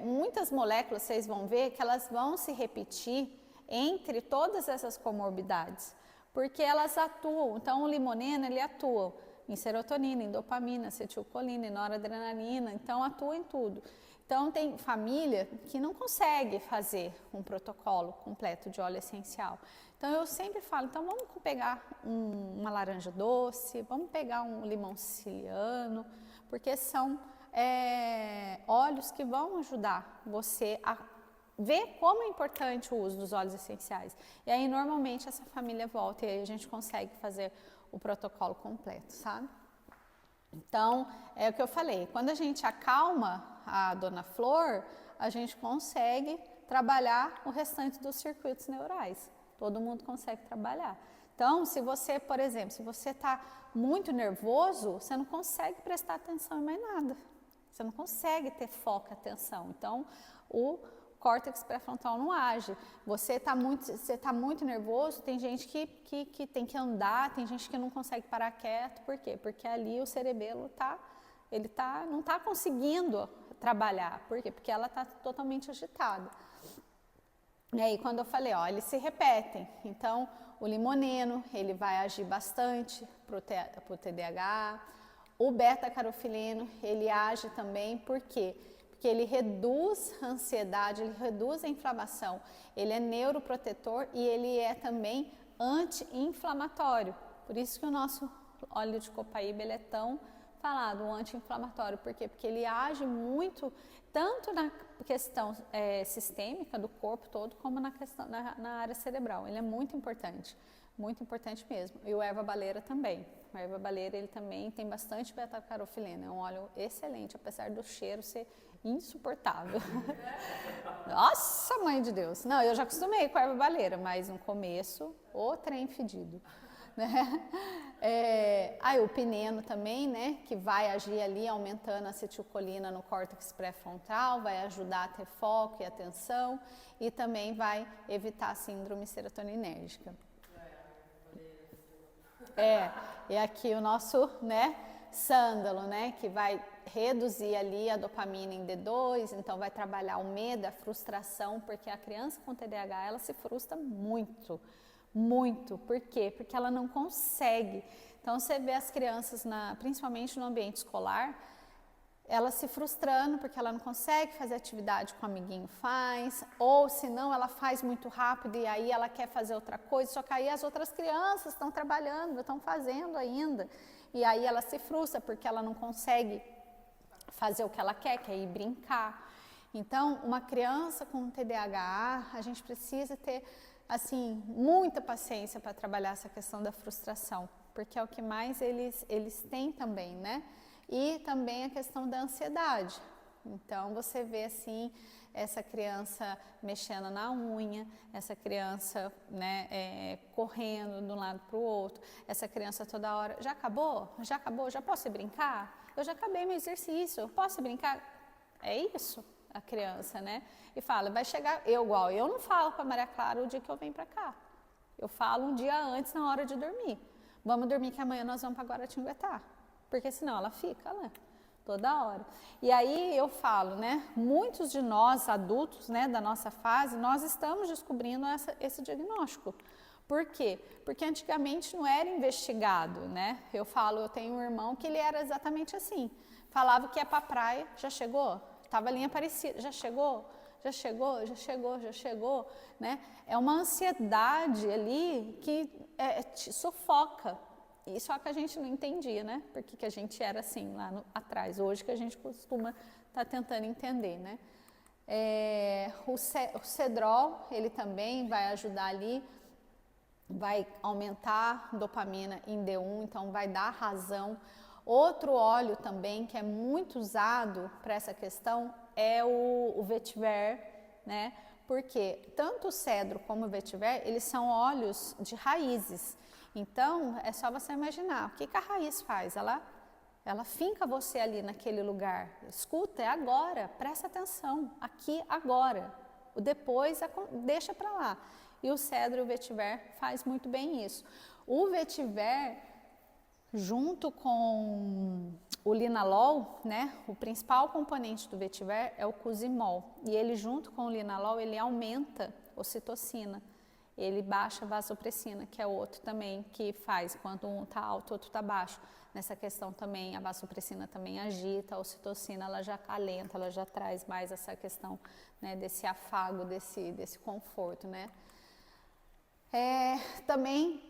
muitas moléculas, vocês vão ver que elas vão se repetir entre todas essas comorbidades, porque elas atuam. Então, o limoneno, ele atua em serotonina, em dopamina, acetilcolina, em noradrenalina, então atua em tudo. Então, tem família que não consegue fazer um protocolo completo de óleo essencial. Então, eu sempre falo, então vamos pegar uma laranja doce, vamos pegar um limão siciliano, porque são óleos que vão ajudar você a ver como é importante o uso dos óleos essenciais. E aí, normalmente, essa família volta e aí a gente consegue fazer o protocolo completo, sabe? Então, é o que eu falei, quando a gente acalma a dona Flor, a gente consegue trabalhar o restante dos circuitos neurais. Todo mundo consegue trabalhar. Então, se você, por exemplo, se você está muito nervoso, você não consegue prestar atenção em mais nada. Você não consegue ter foco e atenção. Então, o córtex pré-frontal não age. Você tá muito nervoso, tem gente que tem que andar, tem gente que não consegue parar quieto. Por quê? Porque ali o cerebelo não está conseguindo trabalhar. Por quê? Porque ela está totalmente agitada. E aí, quando eu falei, ó, eles se repetem. Então, o limoneno, ele vai agir bastante para o TDAH. O beta-carofileno, ele age também, por quê? Porque ele reduz a ansiedade, ele reduz a inflamação, ele é neuroprotetor e ele é também anti-inflamatório. Por isso que o nosso óleo de copaíba, ele é tão falado, o anti-inflamatório. Por quê? Porque ele age muito, tanto na questão sistêmica do corpo todo, como na área cerebral. Ele é muito importante mesmo. E o erva baleira também. O erva baleira, ele também tem bastante beta-carofileno, é um óleo excelente, apesar do cheiro ser insuportável. Nossa, mãe de Deus! Não, eu já acostumei com a erva baleira, mas no começo, o trem fedido. Né? Aí o pineno também, né, que vai agir ali aumentando a acetilcolina no córtex pré-frontal, vai ajudar a ter foco e atenção e também vai evitar a síndrome serotoninérgica. E aqui o nosso, né, sândalo, né, que vai reduzir ali a dopamina em D2, então vai trabalhar o medo, a frustração, porque a criança com TDAH, ela se frustra muito. Muito. Por quê? Porque ela não consegue. Então, você vê as crianças, principalmente no ambiente escolar, ela se frustrando porque ela não consegue fazer atividade que o amiguinho faz, ou se não, ela faz muito rápido e aí ela quer fazer outra coisa, só que aí as outras crianças estão trabalhando, estão fazendo ainda, e aí ela se frustra porque ela não consegue fazer o que ela quer ir brincar. Então, uma criança com TDAH, a gente precisa ter assim, muita paciência para trabalhar essa questão da frustração, porque é o que mais eles têm também, né? E também a questão da ansiedade, Então você vê assim essa criança mexendo na unha, essa criança, né, correndo de um lado para o outro, essa criança toda hora, já acabou? Já acabou? Já posso ir brincar? Eu já acabei meu exercício, posso ir brincar? É isso a criança, né? E fala, vai chegar, eu não falo para a Maria Clara o dia que eu venho para cá. Eu falo um dia antes, na hora de dormir. Vamos dormir que amanhã nós vamos para Guaratinguetá. Porque senão ela fica, né? Toda hora. E aí eu falo, né? Muitos de nós, adultos, né, da nossa fase, nós estamos descobrindo esse diagnóstico. Por quê? Porque antigamente não era investigado, né? Eu tenho um irmão que ele era exatamente assim. Falava que ia para a praia, já chegou? Tava ali em Aparecida, já chegou? Já chegou, já chegou, já chegou, né? É uma ansiedade ali que te sufoca. E só que a gente não entendia, né? Porque a gente era assim lá atrás. Hoje que a gente costuma estar tentando entender, né? O Cedrol, ele também vai ajudar ali, vai aumentar dopamina em D1, então vai dar razão. Outro óleo também que é muito usado para essa questão é o vetiver, né? Porque tanto o cedro como o vetiver, eles são óleos de raízes. Então, é só você imaginar, o que a raiz faz? Ela finca você ali naquele lugar. Escuta, é agora, presta atenção, aqui, agora. O depois, deixa para lá. E o cedro e o vetiver faz muito bem isso. O vetiver, junto com o linalol, né, o principal componente do vetiver é o cosimol. E ele, junto com o linalol, ele aumenta a ocitocina. Ele baixa a vasopressina, que é outro também que faz, quando um está alto, outro está baixo. Nessa questão também, a vasopressina também agita, a ocitocina ela já acalenta, ela já traz mais essa questão, né, desse afago, desse conforto, né. Também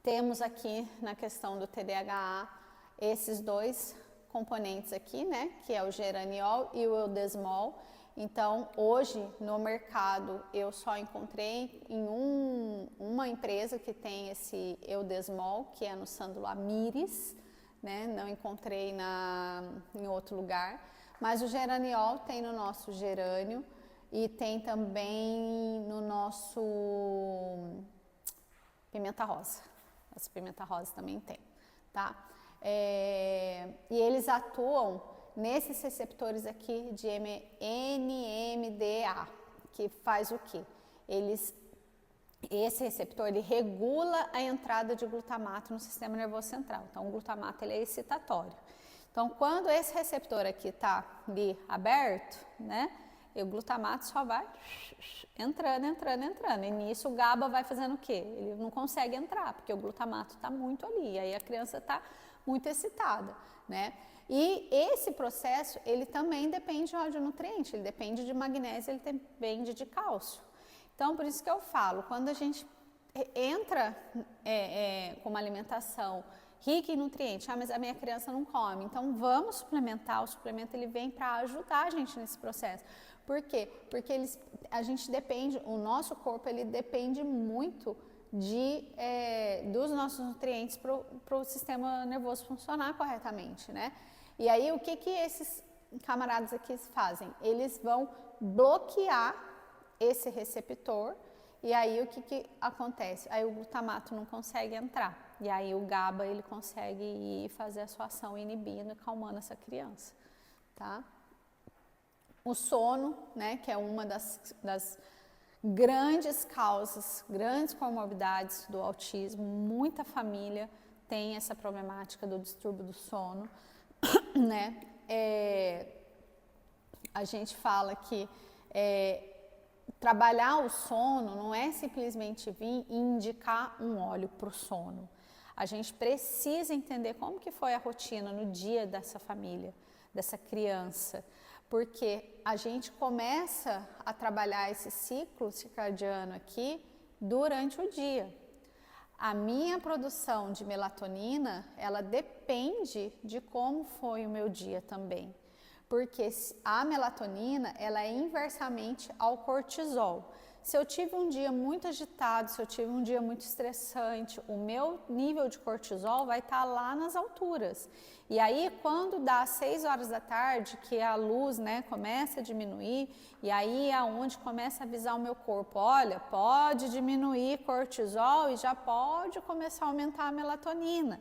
temos aqui na questão do TDAH esses dois componentes aqui, né, que é o geraniol e o eudesmol. Então, hoje no mercado eu só encontrei em uma empresa que tem esse eudesmol, que é no Sandulamires, né? Não encontrei em outro lugar. Mas o geraniol tem no nosso gerânio e tem também no nosso pimenta rosa. Essa pimenta rosa também tem, tá? E eles atuam nesses receptores aqui de NMDA, que faz o quê? Esse receptor ele regula a entrada de glutamato no sistema nervoso central. Então, o glutamato ele é excitatório. Então, quando esse receptor aqui está ali aberto, né, o glutamato só vai entrando. E nisso o GABA vai fazendo o quê? Ele não consegue entrar, porque o glutamato está muito ali, e aí a criança está muito excitada, né? E esse processo, ele também depende de nutriente, ele depende de magnésio, ele depende de cálcio. Então, por isso que eu falo, quando a gente entra com uma alimentação rica em nutrientes, mas a minha criança não come, então vamos suplementar, o suplemento ele vem para ajudar a gente nesse processo. Por quê? Porque a gente depende, o nosso corpo ele depende muito dos nossos nutrientes para o sistema nervoso funcionar corretamente, né? E aí o que esses camaradas aqui fazem? Eles vão bloquear esse receptor e aí o que acontece? Aí o glutamato não consegue entrar e aí o GABA ele consegue ir fazer a sua ação inibindo e calmando essa criança, tá? O sono, né, que é uma das grandes causas, grandes comorbidades do autismo, muita família tem essa problemática do distúrbio do sono, né? A gente fala que trabalhar o sono não é simplesmente vir e indicar um óleo para o sono. A gente precisa entender como que foi a rotina no dia dessa família, dessa criança, porque a gente começa a trabalhar esse ciclo circadiano aqui durante o dia. A minha produção de melatonina, ela depende de como foi o meu dia também. Porque a melatonina, ela é inversamente ao cortisol. Se eu tive um dia muito agitado, se eu tive um dia muito estressante, o meu nível de cortisol vai estar lá nas alturas. E aí, quando dá 6 horas da tarde, que a luz, né, começa a diminuir, e aí é onde começa a avisar o meu corpo, olha, pode diminuir cortisol e já pode começar a aumentar a melatonina.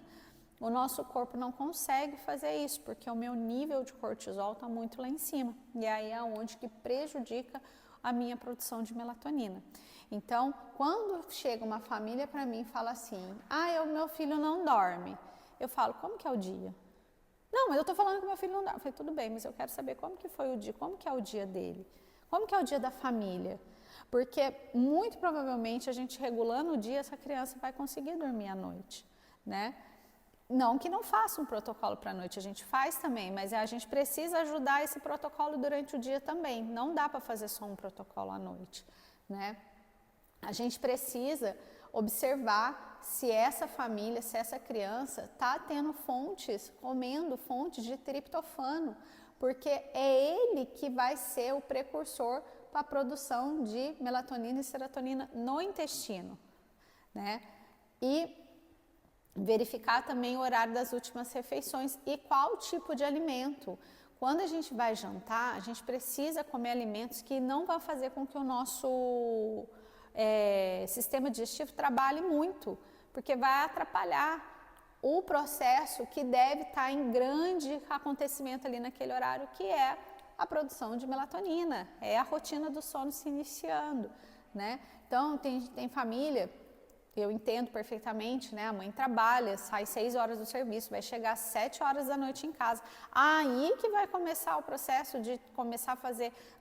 O nosso corpo não consegue fazer isso, porque o meu nível de cortisol está muito lá em cima. E aí é onde que prejudica a minha produção de melatonina. Então, quando chega uma família para mim e fala assim, o meu filho não dorme, eu falo, como que é o dia? Não, mas eu estou falando que meu filho não dorme. Eu falei, tudo bem, mas eu quero saber como que foi o dia, como que é o dia dele, como que é o dia da família. Porque muito provavelmente a gente regulando o dia, essa criança vai conseguir dormir à noite, né? Não que não faça um protocolo para a noite, a gente faz também, mas a gente precisa ajudar esse protocolo durante o dia também. Não dá para fazer só um protocolo à noite, né? A gente precisa observar se essa família, se essa criança está tendo comendo fontes de triptofano, porque é ele que vai ser o precursor para a produção de melatonina e serotonina no intestino, né? E verificar também o horário das últimas refeições e qual tipo de alimento. Quando a gente vai jantar, a gente precisa comer alimentos que não vão fazer com que o nosso sistema digestivo trabalhe muito, porque vai atrapalhar o processo que deve estar em grande acontecimento ali naquele horário, que é a produção de melatonina, é a rotina do sono se iniciando, né? Então, tem família, eu entendo perfeitamente, né? A mãe trabalha, sai 6 horas do serviço, vai chegar às 7 horas da noite em casa. Aí que vai começar o processo de começar a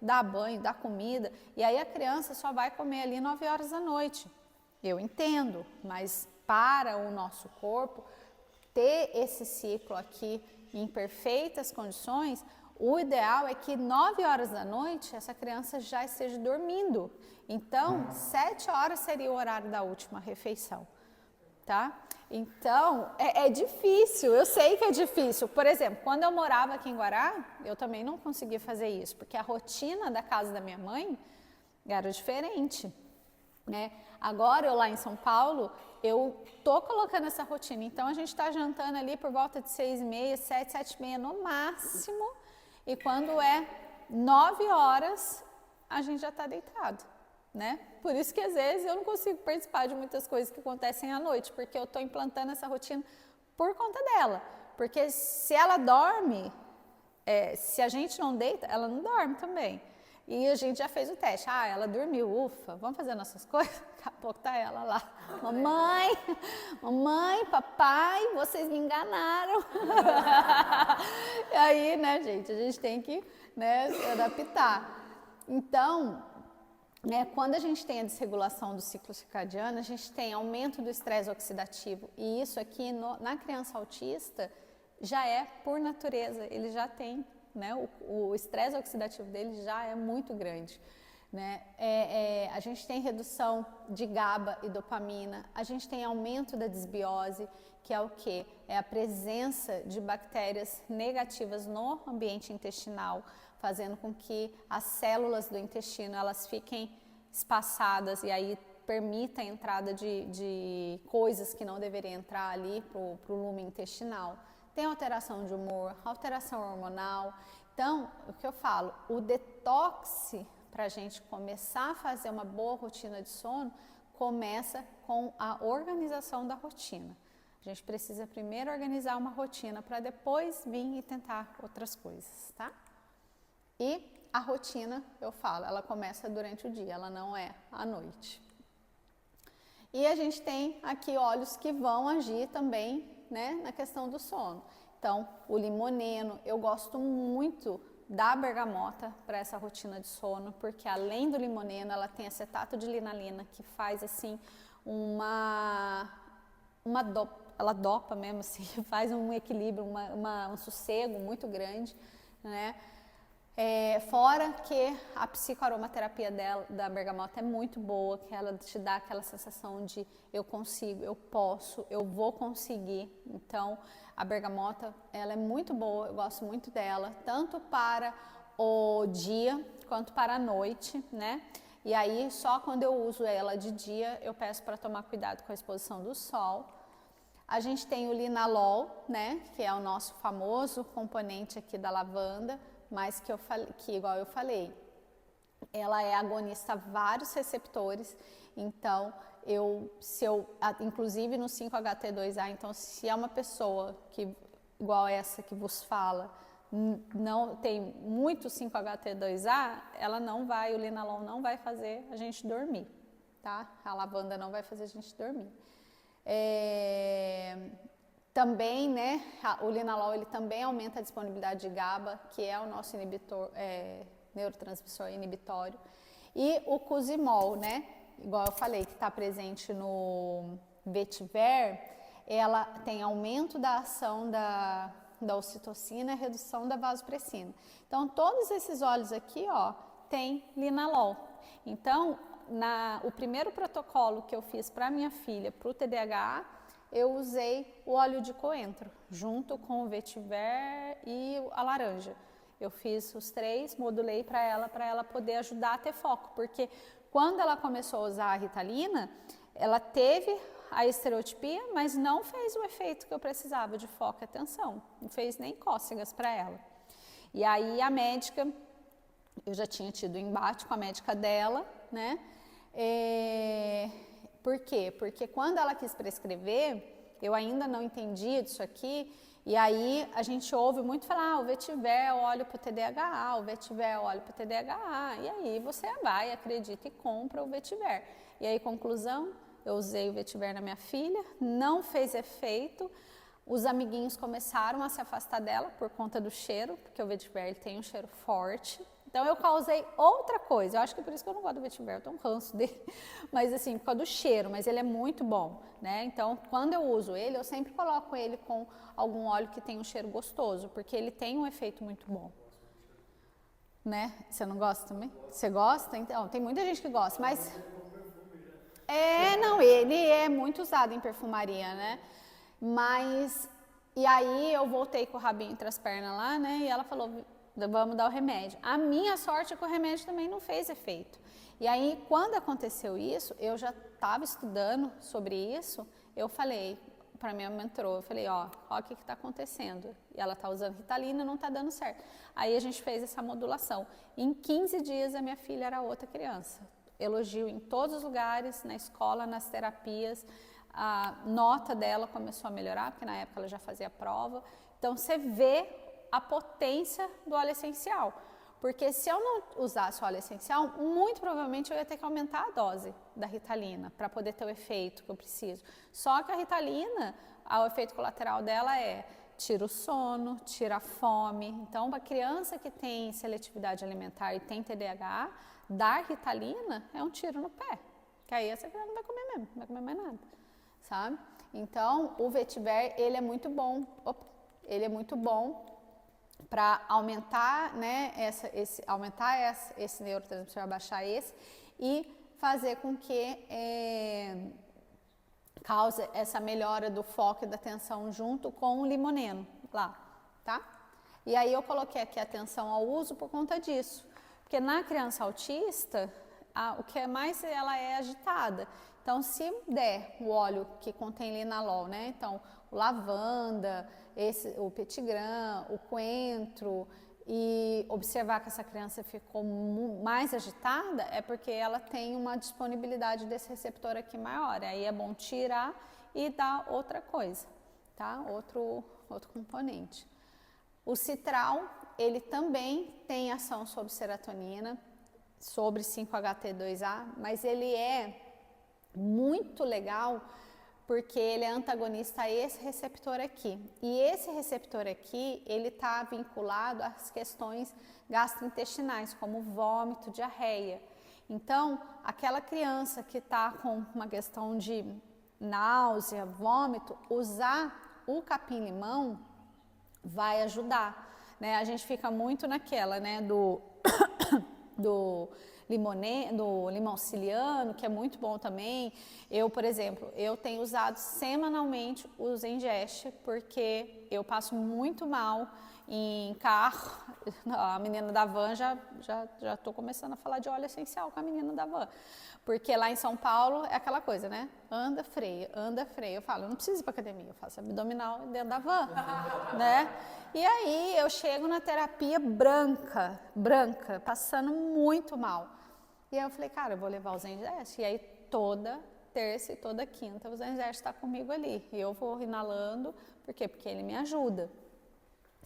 dar banho, dar comida, e aí a criança só vai comer ali 9 horas da noite. Eu entendo, mas para o nosso corpo ter esse ciclo aqui em perfeitas condições, o ideal é que 9 horas da noite essa criança já esteja dormindo. Então, 7 horas seria o horário da última refeição, tá? Então, é difícil, eu sei que é difícil. Por exemplo, quando eu morava aqui em Guará, eu também não conseguia fazer isso, porque a rotina da casa da minha mãe era diferente, né? Agora, eu lá em São Paulo, eu tô colocando essa rotina. Então, a gente está jantando ali por volta de 6h30, 7, 7h30 no máximo. E quando é 9 horas, a gente já está deitado, né? Por isso que às vezes eu não consigo participar de muitas coisas que acontecem à noite, porque eu estou implantando essa rotina por conta dela. Porque se ela dorme, se a gente não deita, ela não dorme também. E a gente já fez o teste. Ela dormiu, ufa, vamos fazer nossas coisas? Daqui a pouco tá ela lá. Mamãe, papai, vocês me enganaram. E aí, né, gente, a gente tem que, né, se adaptar. Então, quando a gente tem a desregulação do ciclo circadiano, a gente tem aumento do estresse oxidativo. E isso aqui, na criança autista, já é por natureza, ele já tem, né, o estresse oxidativo dele já é muito grande, né? A gente tem redução de GABA e dopamina, a gente tem aumento da desbiose, que é o quê? É a presença de bactérias negativas no ambiente intestinal, fazendo com que as células do intestino elas fiquem espaçadas e aí permita a entrada de coisas que não deveriam entrar ali para o lume intestinal. Tem alteração de humor, alteração hormonal. Então, o que eu falo, o detox para a gente começar a fazer uma boa rotina de sono começa com a organização da rotina. A gente precisa primeiro organizar uma rotina para depois vir e tentar outras coisas, tá? E a rotina, eu falo, ela começa durante o dia, ela não é à noite. E a gente tem aqui óleos que vão agir também, né, na questão do sono. Então, o limoneno, eu gosto muito da bergamota para essa rotina de sono, porque além do limoneno, ela tem acetato de linalina, que faz assim ela dopa mesmo, assim, faz um equilíbrio, um sossego muito grande, né? Fora que a psicoaromaterapia da bergamota é muito boa, que ela te dá aquela sensação de eu consigo, eu posso, eu vou conseguir. Então, a bergamota, ela é muito boa, eu gosto muito dela, tanto para o dia quanto para a noite, né? E aí, só quando eu uso ela de dia, eu peço para tomar cuidado com a exposição do sol. A gente tem o linalol, né, que é o nosso famoso componente aqui da lavanda, mas que igual eu falei, ela é agonista a vários receptores, então inclusive no 5-HT2A, então se é uma pessoa que, igual essa que vos fala, não tem muito 5-HT2A, o linalol não vai fazer a gente dormir, tá? A lavanda não vai fazer a gente dormir. Também, né, o linalol ele também aumenta a disponibilidade de GABA, que é o nosso inibidor, neurotransmissor inibitório. E o Cusimol, né, igual eu falei, que está presente no vetiver, ela tem aumento da ação da ocitocina e redução da vasopressina. Então, todos esses óleos aqui, ó, tem linalol. Então, o primeiro protocolo que eu fiz para minha filha, para o TDAH, eu usei o óleo de coentro, junto com o vetiver e a laranja. Eu fiz os 3, modulei para ela poder ajudar a ter foco, porque quando ela começou a usar a Ritalina, ela teve a estereotipia, mas não fez o efeito que eu precisava de foco e atenção, não fez nem cócegas para ela. E aí a médica, eu já tinha tido embate com a médica dela, né? Por quê? Porque quando ela quis prescrever, eu ainda não entendia disso aqui, e aí a gente ouve muito falar, o vetiver eu olho para o TDAH, o vetiver eu olho para o TDAH, e aí você vai, acredita e compra o vetiver. E aí, conclusão, eu usei o vetiver na minha filha, não fez efeito, os amiguinhos começaram a se afastar dela por conta do cheiro, porque o vetiver ele tem um cheiro forte. Então, eu causei outra coisa, eu acho que é por isso que eu não gosto do vetiver, eu tenho um ranço dele, mas assim, por causa do cheiro, mas ele é muito bom, né? Então, quando eu uso ele, eu sempre coloco ele com algum óleo que tem um cheiro gostoso, porque ele tem um efeito muito bom. Né? Você não gosta também? Você gosta? Então, tem muita gente que gosta, mas... não, ele é muito usado em perfumaria, né? Mas, e aí eu voltei com o rabinho entre as pernas lá, né? E ela falou, vamos dar o remédio. A minha sorte é que o remédio também não fez efeito. E aí, quando aconteceu isso, eu já estava estudando sobre isso, eu falei para minha mentora, eu falei, ó o que está acontecendo? E ela está usando Ritalina, não está dando certo. Aí a gente fez essa modulação. Em 15 dias, a minha filha era outra criança. Elogio em todos os lugares, na escola, nas terapias, a nota dela começou a melhorar, porque na época ela já fazia prova. Então, você vê a potência do óleo essencial. Porque se eu não usasse o óleo essencial, muito provavelmente eu ia ter que aumentar a dose da Ritalina para poder ter o efeito que eu preciso. Só que a Ritalina, o efeito colateral dela tira o sono, tira a fome. Então, para criança que tem seletividade alimentar e tem TDAH, dar Ritalina é um tiro no pé. Que aí essa criança não vai comer mesmo, não vai comer mais nada, sabe? Então, o vetiver, ele é muito bom. Ele é muito bom para aumentar, né, esse neurotransmissor, abaixar esse e fazer com que cause essa melhora do foco e da atenção junto com o limoneno lá, tá? E aí eu coloquei aqui a atenção ao uso por conta disso, porque na criança autista, o que é mais ela é agitada. Então, se der o óleo que contém linalol, né? Então, o lavanda, o petigram, o coentro, e observar que essa criança ficou mais agitada, é porque ela tem uma disponibilidade desse receptor aqui maior. Aí é bom tirar e dar outra coisa, tá? Outro componente. O citral, ele também tem ação sobre serotonina, sobre 5-HT2A, mas ele é muito legal porque ele é antagonista a esse receptor aqui. E esse receptor aqui, ele está vinculado às questões gastrointestinais, como vômito, diarreia. Então, aquela criança que está com uma questão de náusea, vômito, usar o capim-limão vai ajudar, né? A gente fica muito naquela, né, do limão siciliano, que é muito bom também. Eu, por exemplo, eu tenho usado semanalmente o Zengest, porque eu passo muito mal em carro, a menina da van já estou começando a falar de óleo essencial com a menina da van. Porque lá em São Paulo é aquela coisa, né? Anda, freia, anda, freia. Eu falo, eu não preciso ir para academia, eu faço abdominal dentro da van, né? E aí eu chego na terapia branca, passando muito mal. E aí eu falei, cara, eu vou levar o Zengest. E aí toda terça e toda quinta o Zengest está comigo ali. E eu vou inalando, por quê? Porque ele me ajuda,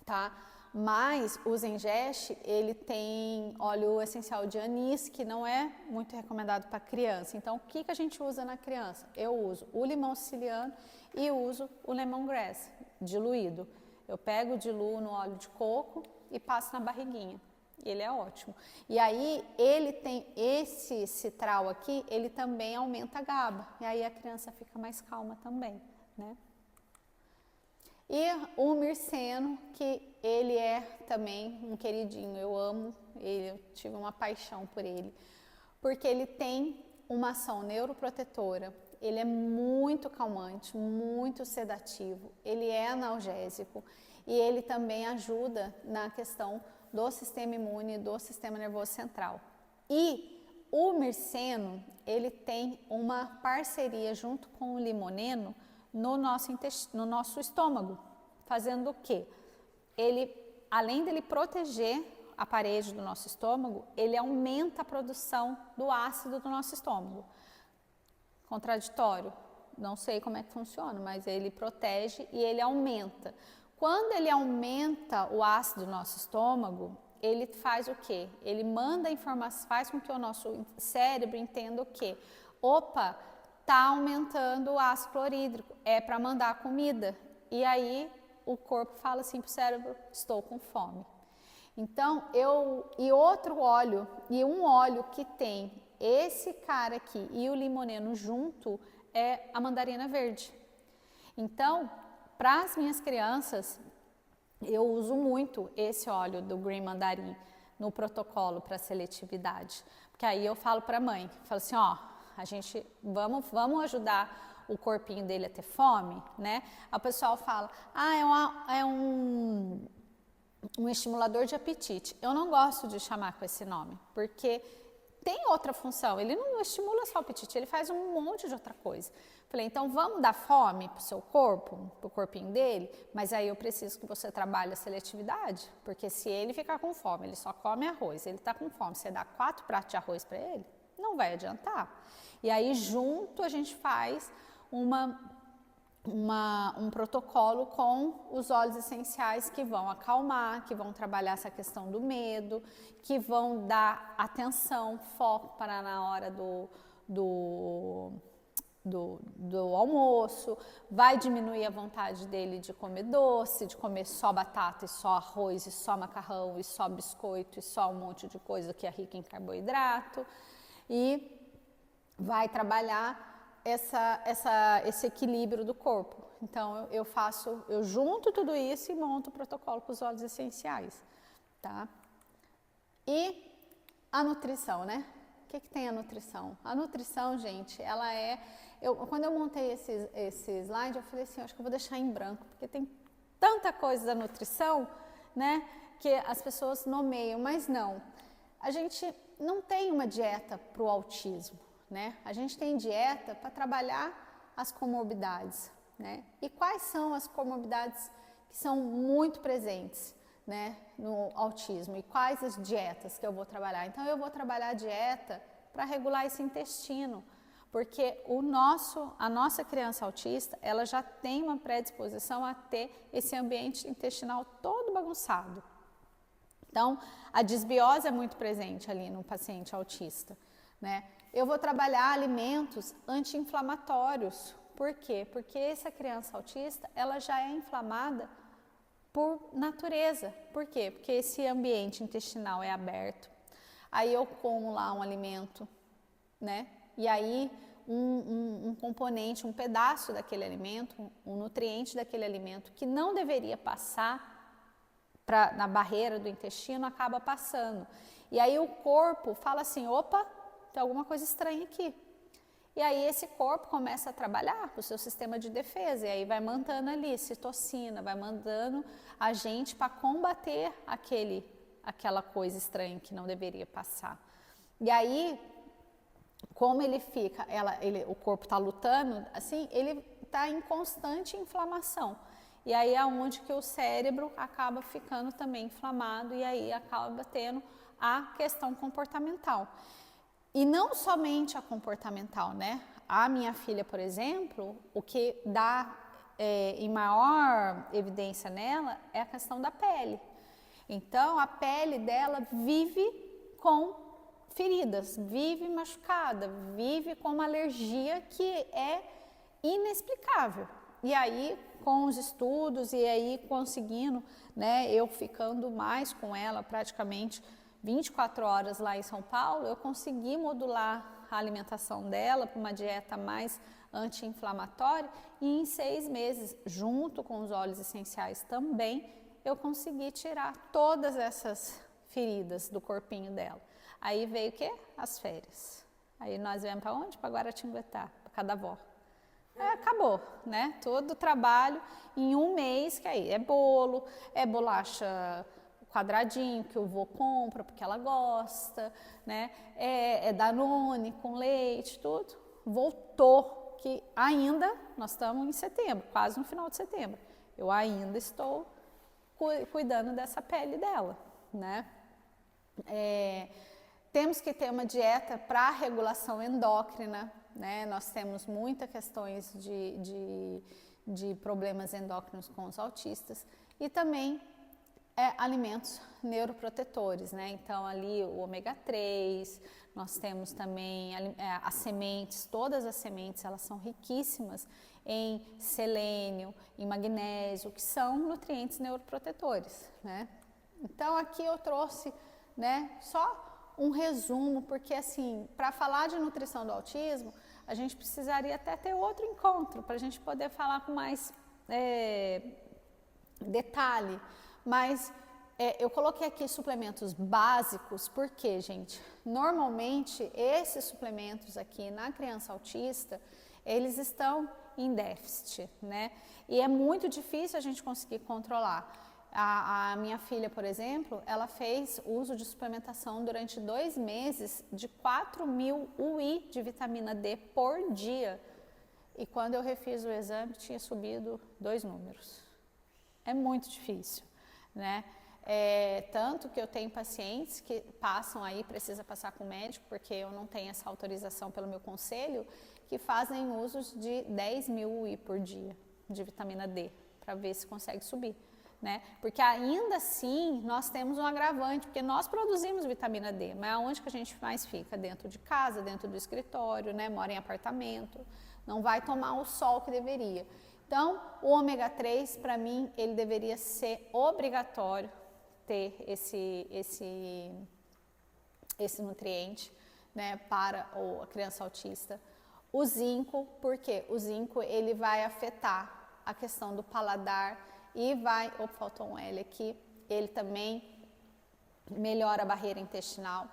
tá? Mas o Zengest, ele tem óleo essencial de anis, que não é muito recomendado para criança. Então, o que a gente usa na criança? Eu uso o limão siciliano e uso o lemongrass diluído. Eu pego, diluo no óleo de coco e passo na barriguinha. Ele é ótimo. E aí, ele tem esse citral aqui, ele também aumenta a GABA. E aí a criança fica mais calma também, né? E o Mirceno, que ele é também um queridinho, eu amo ele, eu tive uma paixão por ele, porque ele tem uma ação neuroprotetora, ele é muito calmante, muito sedativo, ele é analgésico e ele também ajuda na questão do sistema imune, do sistema nervoso central. E o Mirceno, ele tem uma parceria junto com o limoneno no nosso estômago, fazendo o quê? Ele, além dele proteger a parede do nosso estômago, ele aumenta a produção do ácido do nosso estômago. Contraditório, não sei como é que funciona, mas ele protege e ele aumenta. Quando ele aumenta o ácido do nosso estômago, ele faz o quê? Ele manda informação, faz com que o nosso cérebro entenda o quê? Opa, tá aumentando o ácido clorídrico, é para mandar comida. E aí o corpo fala assim para o cérebro, estou com fome. Então, e outro óleo, e um óleo que tem esse cara aqui e o limoneno junto, é a mandarina verde. Então, para as minhas crianças, eu uso muito esse óleo do Green Mandarin no protocolo para seletividade. Porque aí eu falo para a mãe, falo assim, ó, a gente, vamos ajudar o corpinho dele a ter fome, né? A pessoa fala, é um estimulador de apetite. Eu não gosto de chamar com esse nome, porque tem outra função, ele não estimula só o apetite, ele faz um monte de outra coisa. Falei, então vamos dar fome pro seu corpo, pro corpinho dele, mas aí eu preciso que você trabalhe a seletividade, porque se ele ficar com fome, ele só come arroz, ele tá com fome, você dá 4 pratos de arroz para ele, não vai adiantar. E aí junto a gente faz um protocolo com os óleos essenciais que vão acalmar, que vão trabalhar essa questão do medo, que vão dar atenção, foco para na hora do almoço, vai diminuir a vontade dele de comer doce, de comer só batata e só arroz e só macarrão e só biscoito e só um monte de coisa que é rica em carboidrato e vai trabalhar esse equilíbrio do corpo. Então, eu junto tudo isso e monto o protocolo com os óleos essenciais, tá? E a nutrição, né? O que tem a nutrição? A nutrição, gente, ela quando eu montei esse slide, eu falei assim, acho que eu vou deixar em branco, porque tem tanta coisa da nutrição, né, que as pessoas nomeiam, mas não. A gente não tem uma dieta para o autismo, né? A gente tem dieta para trabalhar as comorbidades, né? E quais são as comorbidades que são muito presentes, né, no autismo? E quais as dietas que eu vou trabalhar? Então, eu vou trabalhar a dieta para regular esse intestino, porque a nossa criança autista, ela já tem uma predisposição a ter esse ambiente intestinal todo bagunçado. Então, a disbiose é muito presente ali no paciente autista, né? Eu vou trabalhar alimentos anti-inflamatórios. Por quê? Porque essa criança autista, ela já é inflamada por natureza. Por quê? Porque esse ambiente intestinal é aberto. Aí eu como lá um alimento, né? E aí um componente, um pedaço daquele alimento, um nutriente daquele alimento que não deveria passar na barreira do intestino, acaba passando. E aí o corpo fala assim, opa, tem alguma coisa estranha aqui. E aí esse corpo começa a trabalhar o seu sistema de defesa, e aí vai mandando ali citocina, vai mandando a gente para combater aquela coisa estranha que não deveria passar. E aí, como ele fica, o corpo está lutando, assim, ele está em constante inflamação. E aí é onde que o cérebro acaba ficando também inflamado e aí acaba tendo a questão comportamental. E não somente a comportamental, né? A minha filha, por exemplo, o que dá em maior evidência nela é a questão da pele. Então, a pele dela vive com feridas, vive machucada, vive com uma alergia que é inexplicável. E aí, com os estudos e aí conseguindo, né, eu ficando mais com ela praticamente 24 horas lá em São Paulo, eu consegui modular a alimentação dela para uma dieta mais anti-inflamatória e em 6 meses, junto com os óleos essenciais também, eu consegui tirar todas essas feridas do corpinho dela. Aí veio o quê? As férias. Aí nós viemos para onde? Para Guaratinguetá, para Cadavó. Acabou, né? Todo o trabalho em um mês, que aí é bolo, é bolacha quadradinho que o vô compra porque ela gosta, né? É Danone com leite, tudo. Voltou, que ainda, nós estamos em setembro, quase no final de setembro. Eu ainda estou cuidando dessa pele dela, né? Temos que ter uma dieta para regulação endócrina, né? Nós temos muitas questões de problemas endócrinos com os autistas e também alimentos neuroprotetores, né? Então ali o ômega 3, nós temos também as sementes, todas as sementes elas são riquíssimas em selênio, em magnésio, que são nutrientes neuroprotetores, né? Então aqui eu trouxe, né, só um resumo, porque assim, para falar de nutrição do autismo, a gente precisaria até ter outro encontro, para a gente poder falar com mais detalhe, mas eu coloquei aqui suplementos básicos, porque, gente, normalmente esses suplementos aqui na criança autista, eles estão em déficit, né? E é muito difícil a gente conseguir controlar. A minha filha, por exemplo, ela fez uso de suplementação durante 2 meses de 4.000 UI de vitamina D por dia. E quando eu refiz o exame, tinha subido 2 números. É muito difícil, né? Tanto que eu tenho pacientes que passam aí, precisa passar com o médico, porque eu não tenho essa autorização pelo meu conselho, que fazem usos de 10.000 UI por dia de vitamina D, para ver se consegue subir. Né? Porque ainda assim nós temos um agravante, porque nós produzimos vitamina D, mas aonde que a gente mais fica? Dentro de casa, dentro do escritório, né? Mora em apartamento, não vai tomar o sol que deveria. Então, o ômega 3, para mim, ele deveria ser obrigatório ter esse nutriente, né, para a criança autista. O zinco, porque o zinco ele vai afetar a questão do paladar, e vai, faltou um L aqui, ele também melhora a barreira intestinal.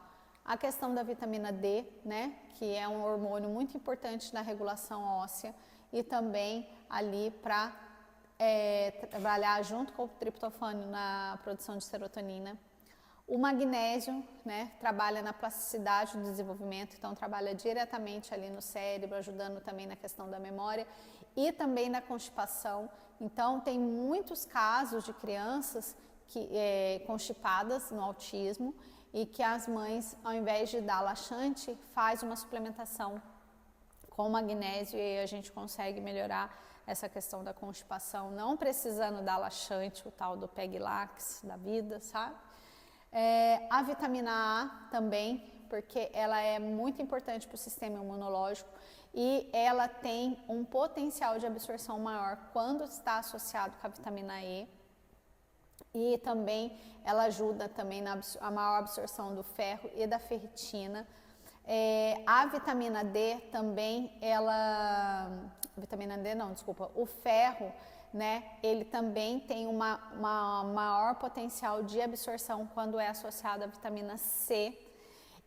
A questão da vitamina D, né, que é um hormônio muito importante na regulação óssea e também ali para trabalhar junto com o triptofano na produção de serotonina. O magnésio, né, trabalha na plasticidade do desenvolvimento, então trabalha diretamente ali no cérebro, ajudando também na questão da memória e também na constipação. Então, tem muitos casos de crianças constipadas no autismo e que as mães, ao invés de dar laxante, faz uma suplementação com magnésio e a gente consegue melhorar essa questão da constipação, não precisando dar laxante, o tal do Peglax da vida, sabe? A vitamina A também, porque ela é muito importante para o sistema imunológico e ela tem um potencial de absorção maior quando está associado com a vitamina E. E também ela ajuda também na maior absorção do ferro e da ferritina. A vitamina D também, o ferro, né, ele também tem uma maior potencial de absorção quando é associado à vitamina C.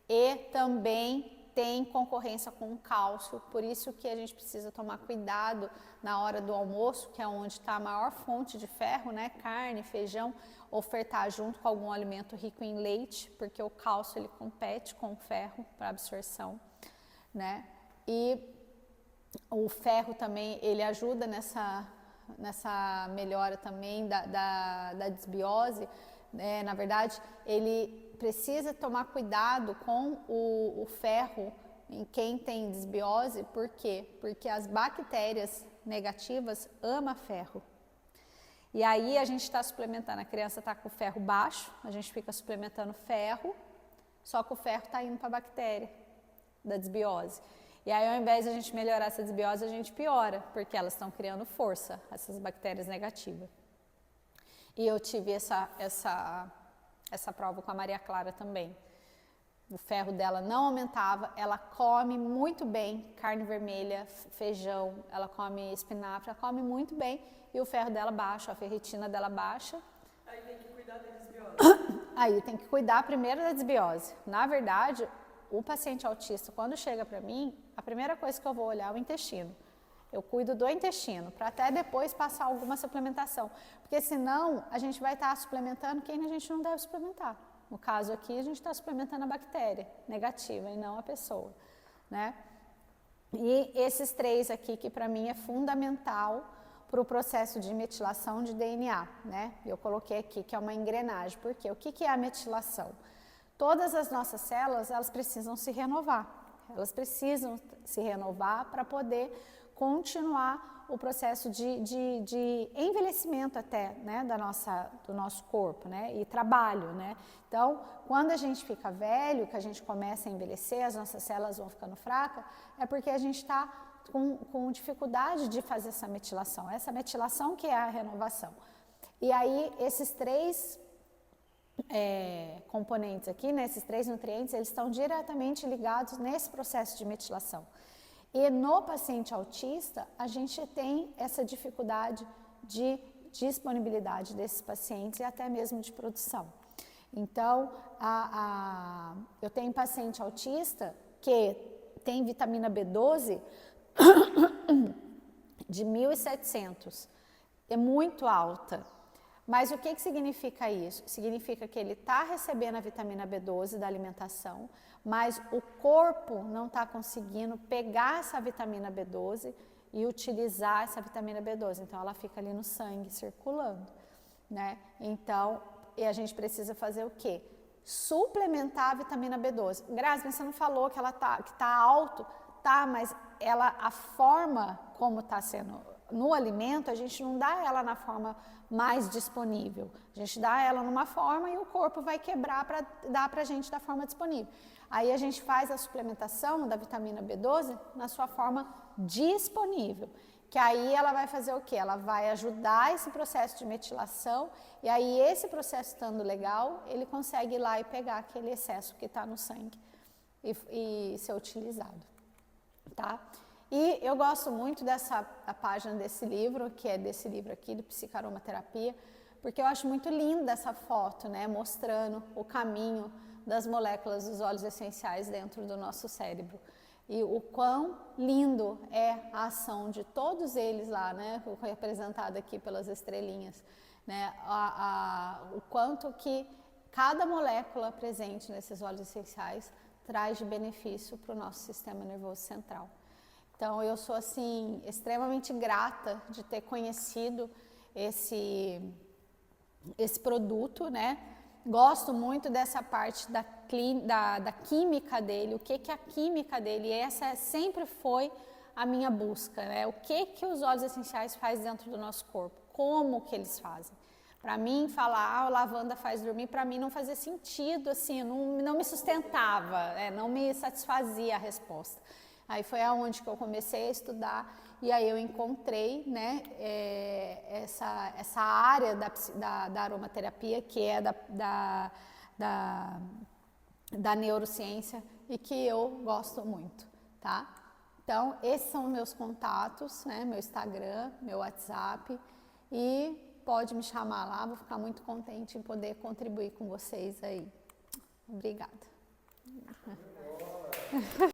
E também tem concorrência com o cálcio, por isso que a gente precisa tomar cuidado na hora do almoço, que é onde está a maior fonte de ferro, né? Carne, feijão, ofertar junto com algum alimento rico em leite, porque o cálcio ele compete com o ferro para absorção, né? E o ferro também, ele ajuda nessa melhora também da desbiose, né? Na verdade, ele precisa tomar cuidado com o ferro em quem tem desbiose, por quê? Porque as bactérias negativas amam ferro. E aí a gente está suplementando, a criança está com o ferro baixo, a gente fica suplementando ferro, só que o ferro está indo para a bactéria da desbiose. E aí, ao invés de a gente melhorar essa desbiose, a gente piora, porque elas estão criando força, essas bactérias negativas. E eu tive essa prova com a Maria Clara também. O ferro dela não aumentava, ela come muito bem carne vermelha, feijão, ela come espinafre, ela come muito bem e o ferro dela baixa, a ferritina dela baixa. Aí tem que cuidar da desbiose. Aí tem que cuidar primeiro da desbiose. Na verdade, o paciente autista, quando chega para mim, a primeira coisa que eu vou olhar é o intestino. Eu cuido do intestino, para até depois passar alguma suplementação. Porque senão a gente vai estar suplementando quem a gente não deve suplementar. No caso aqui, a gente está suplementando a bactéria negativa e não a pessoa, né? E esses três aqui, que para mim é fundamental para o processo de metilação de DNA, né? Eu coloquei aqui que é uma engrenagem. Por quê? O que é a metilação? Todas as nossas células, elas precisam se renovar. Elas precisam se renovar para poder continuar o processo de envelhecimento até, né, do nosso corpo, né, e trabalho, né. Então, quando a gente fica velho, que a gente começa a envelhecer, as nossas células vão ficando fracas, é porque a gente está com dificuldade de fazer essa metilação que é a renovação. E aí, esses três componentes aqui, né, esses três nutrientes, eles estão diretamente ligados nesse processo de metilação. E no paciente autista, a gente tem essa dificuldade de disponibilidade desses pacientes e até mesmo de produção. Então, eu tenho paciente autista que tem vitamina B12 de 1.700, é muito alta. Mas o que significa isso? Significa que ele está recebendo a vitamina B12 da alimentação, mas o corpo não está conseguindo pegar essa vitamina B12 e utilizar essa vitamina B12. Então, ela fica ali no sangue circulando, né? Então, e a gente precisa fazer o quê? Suplementar a vitamina B12. Grazi, mas você não falou que que está alto? Tá, mas a forma como está sendo no alimento, a gente não dá ela na forma mais disponível. A gente dá ela numa forma e o corpo vai quebrar para dar para a gente da forma disponível. Aí a gente faz a suplementação da vitamina B12 na sua forma disponível, que aí ela vai fazer o quê? Ela vai ajudar esse processo de metilação e aí esse processo estando legal, ele consegue ir lá e pegar aquele excesso que está no sangue e ser utilizado, tá? E eu gosto muito da página desse livro, que é desse livro aqui, do Psicaromaterapia, porque eu acho muito linda essa foto, né, mostrando o caminho das moléculas dos óleos essenciais dentro do nosso cérebro. E o quão lindo é a ação de todos eles lá, né, representado aqui pelas estrelinhas, né, o quanto que cada molécula presente nesses óleos essenciais traz de benefício para o nosso sistema nervoso central. Então, eu sou, assim, extremamente grata de ter conhecido esse produto, né? Gosto muito dessa parte da química dele, o que a química dele, essa sempre foi a minha busca, né? O que os óleos essenciais fazem dentro do nosso corpo, como que eles fazem. Para mim, falar, a lavanda faz dormir, para mim não fazia sentido, assim, não me sustentava, não me satisfazia a resposta. Aí foi aonde que eu comecei a estudar e aí eu encontrei, né, essa área da aromaterapia, que é da neurociência e que eu gosto muito, tá? Então, esses são os meus contatos, né, meu Instagram, meu WhatsApp e pode me chamar lá, vou ficar muito contente em poder contribuir com vocês aí. Obrigada.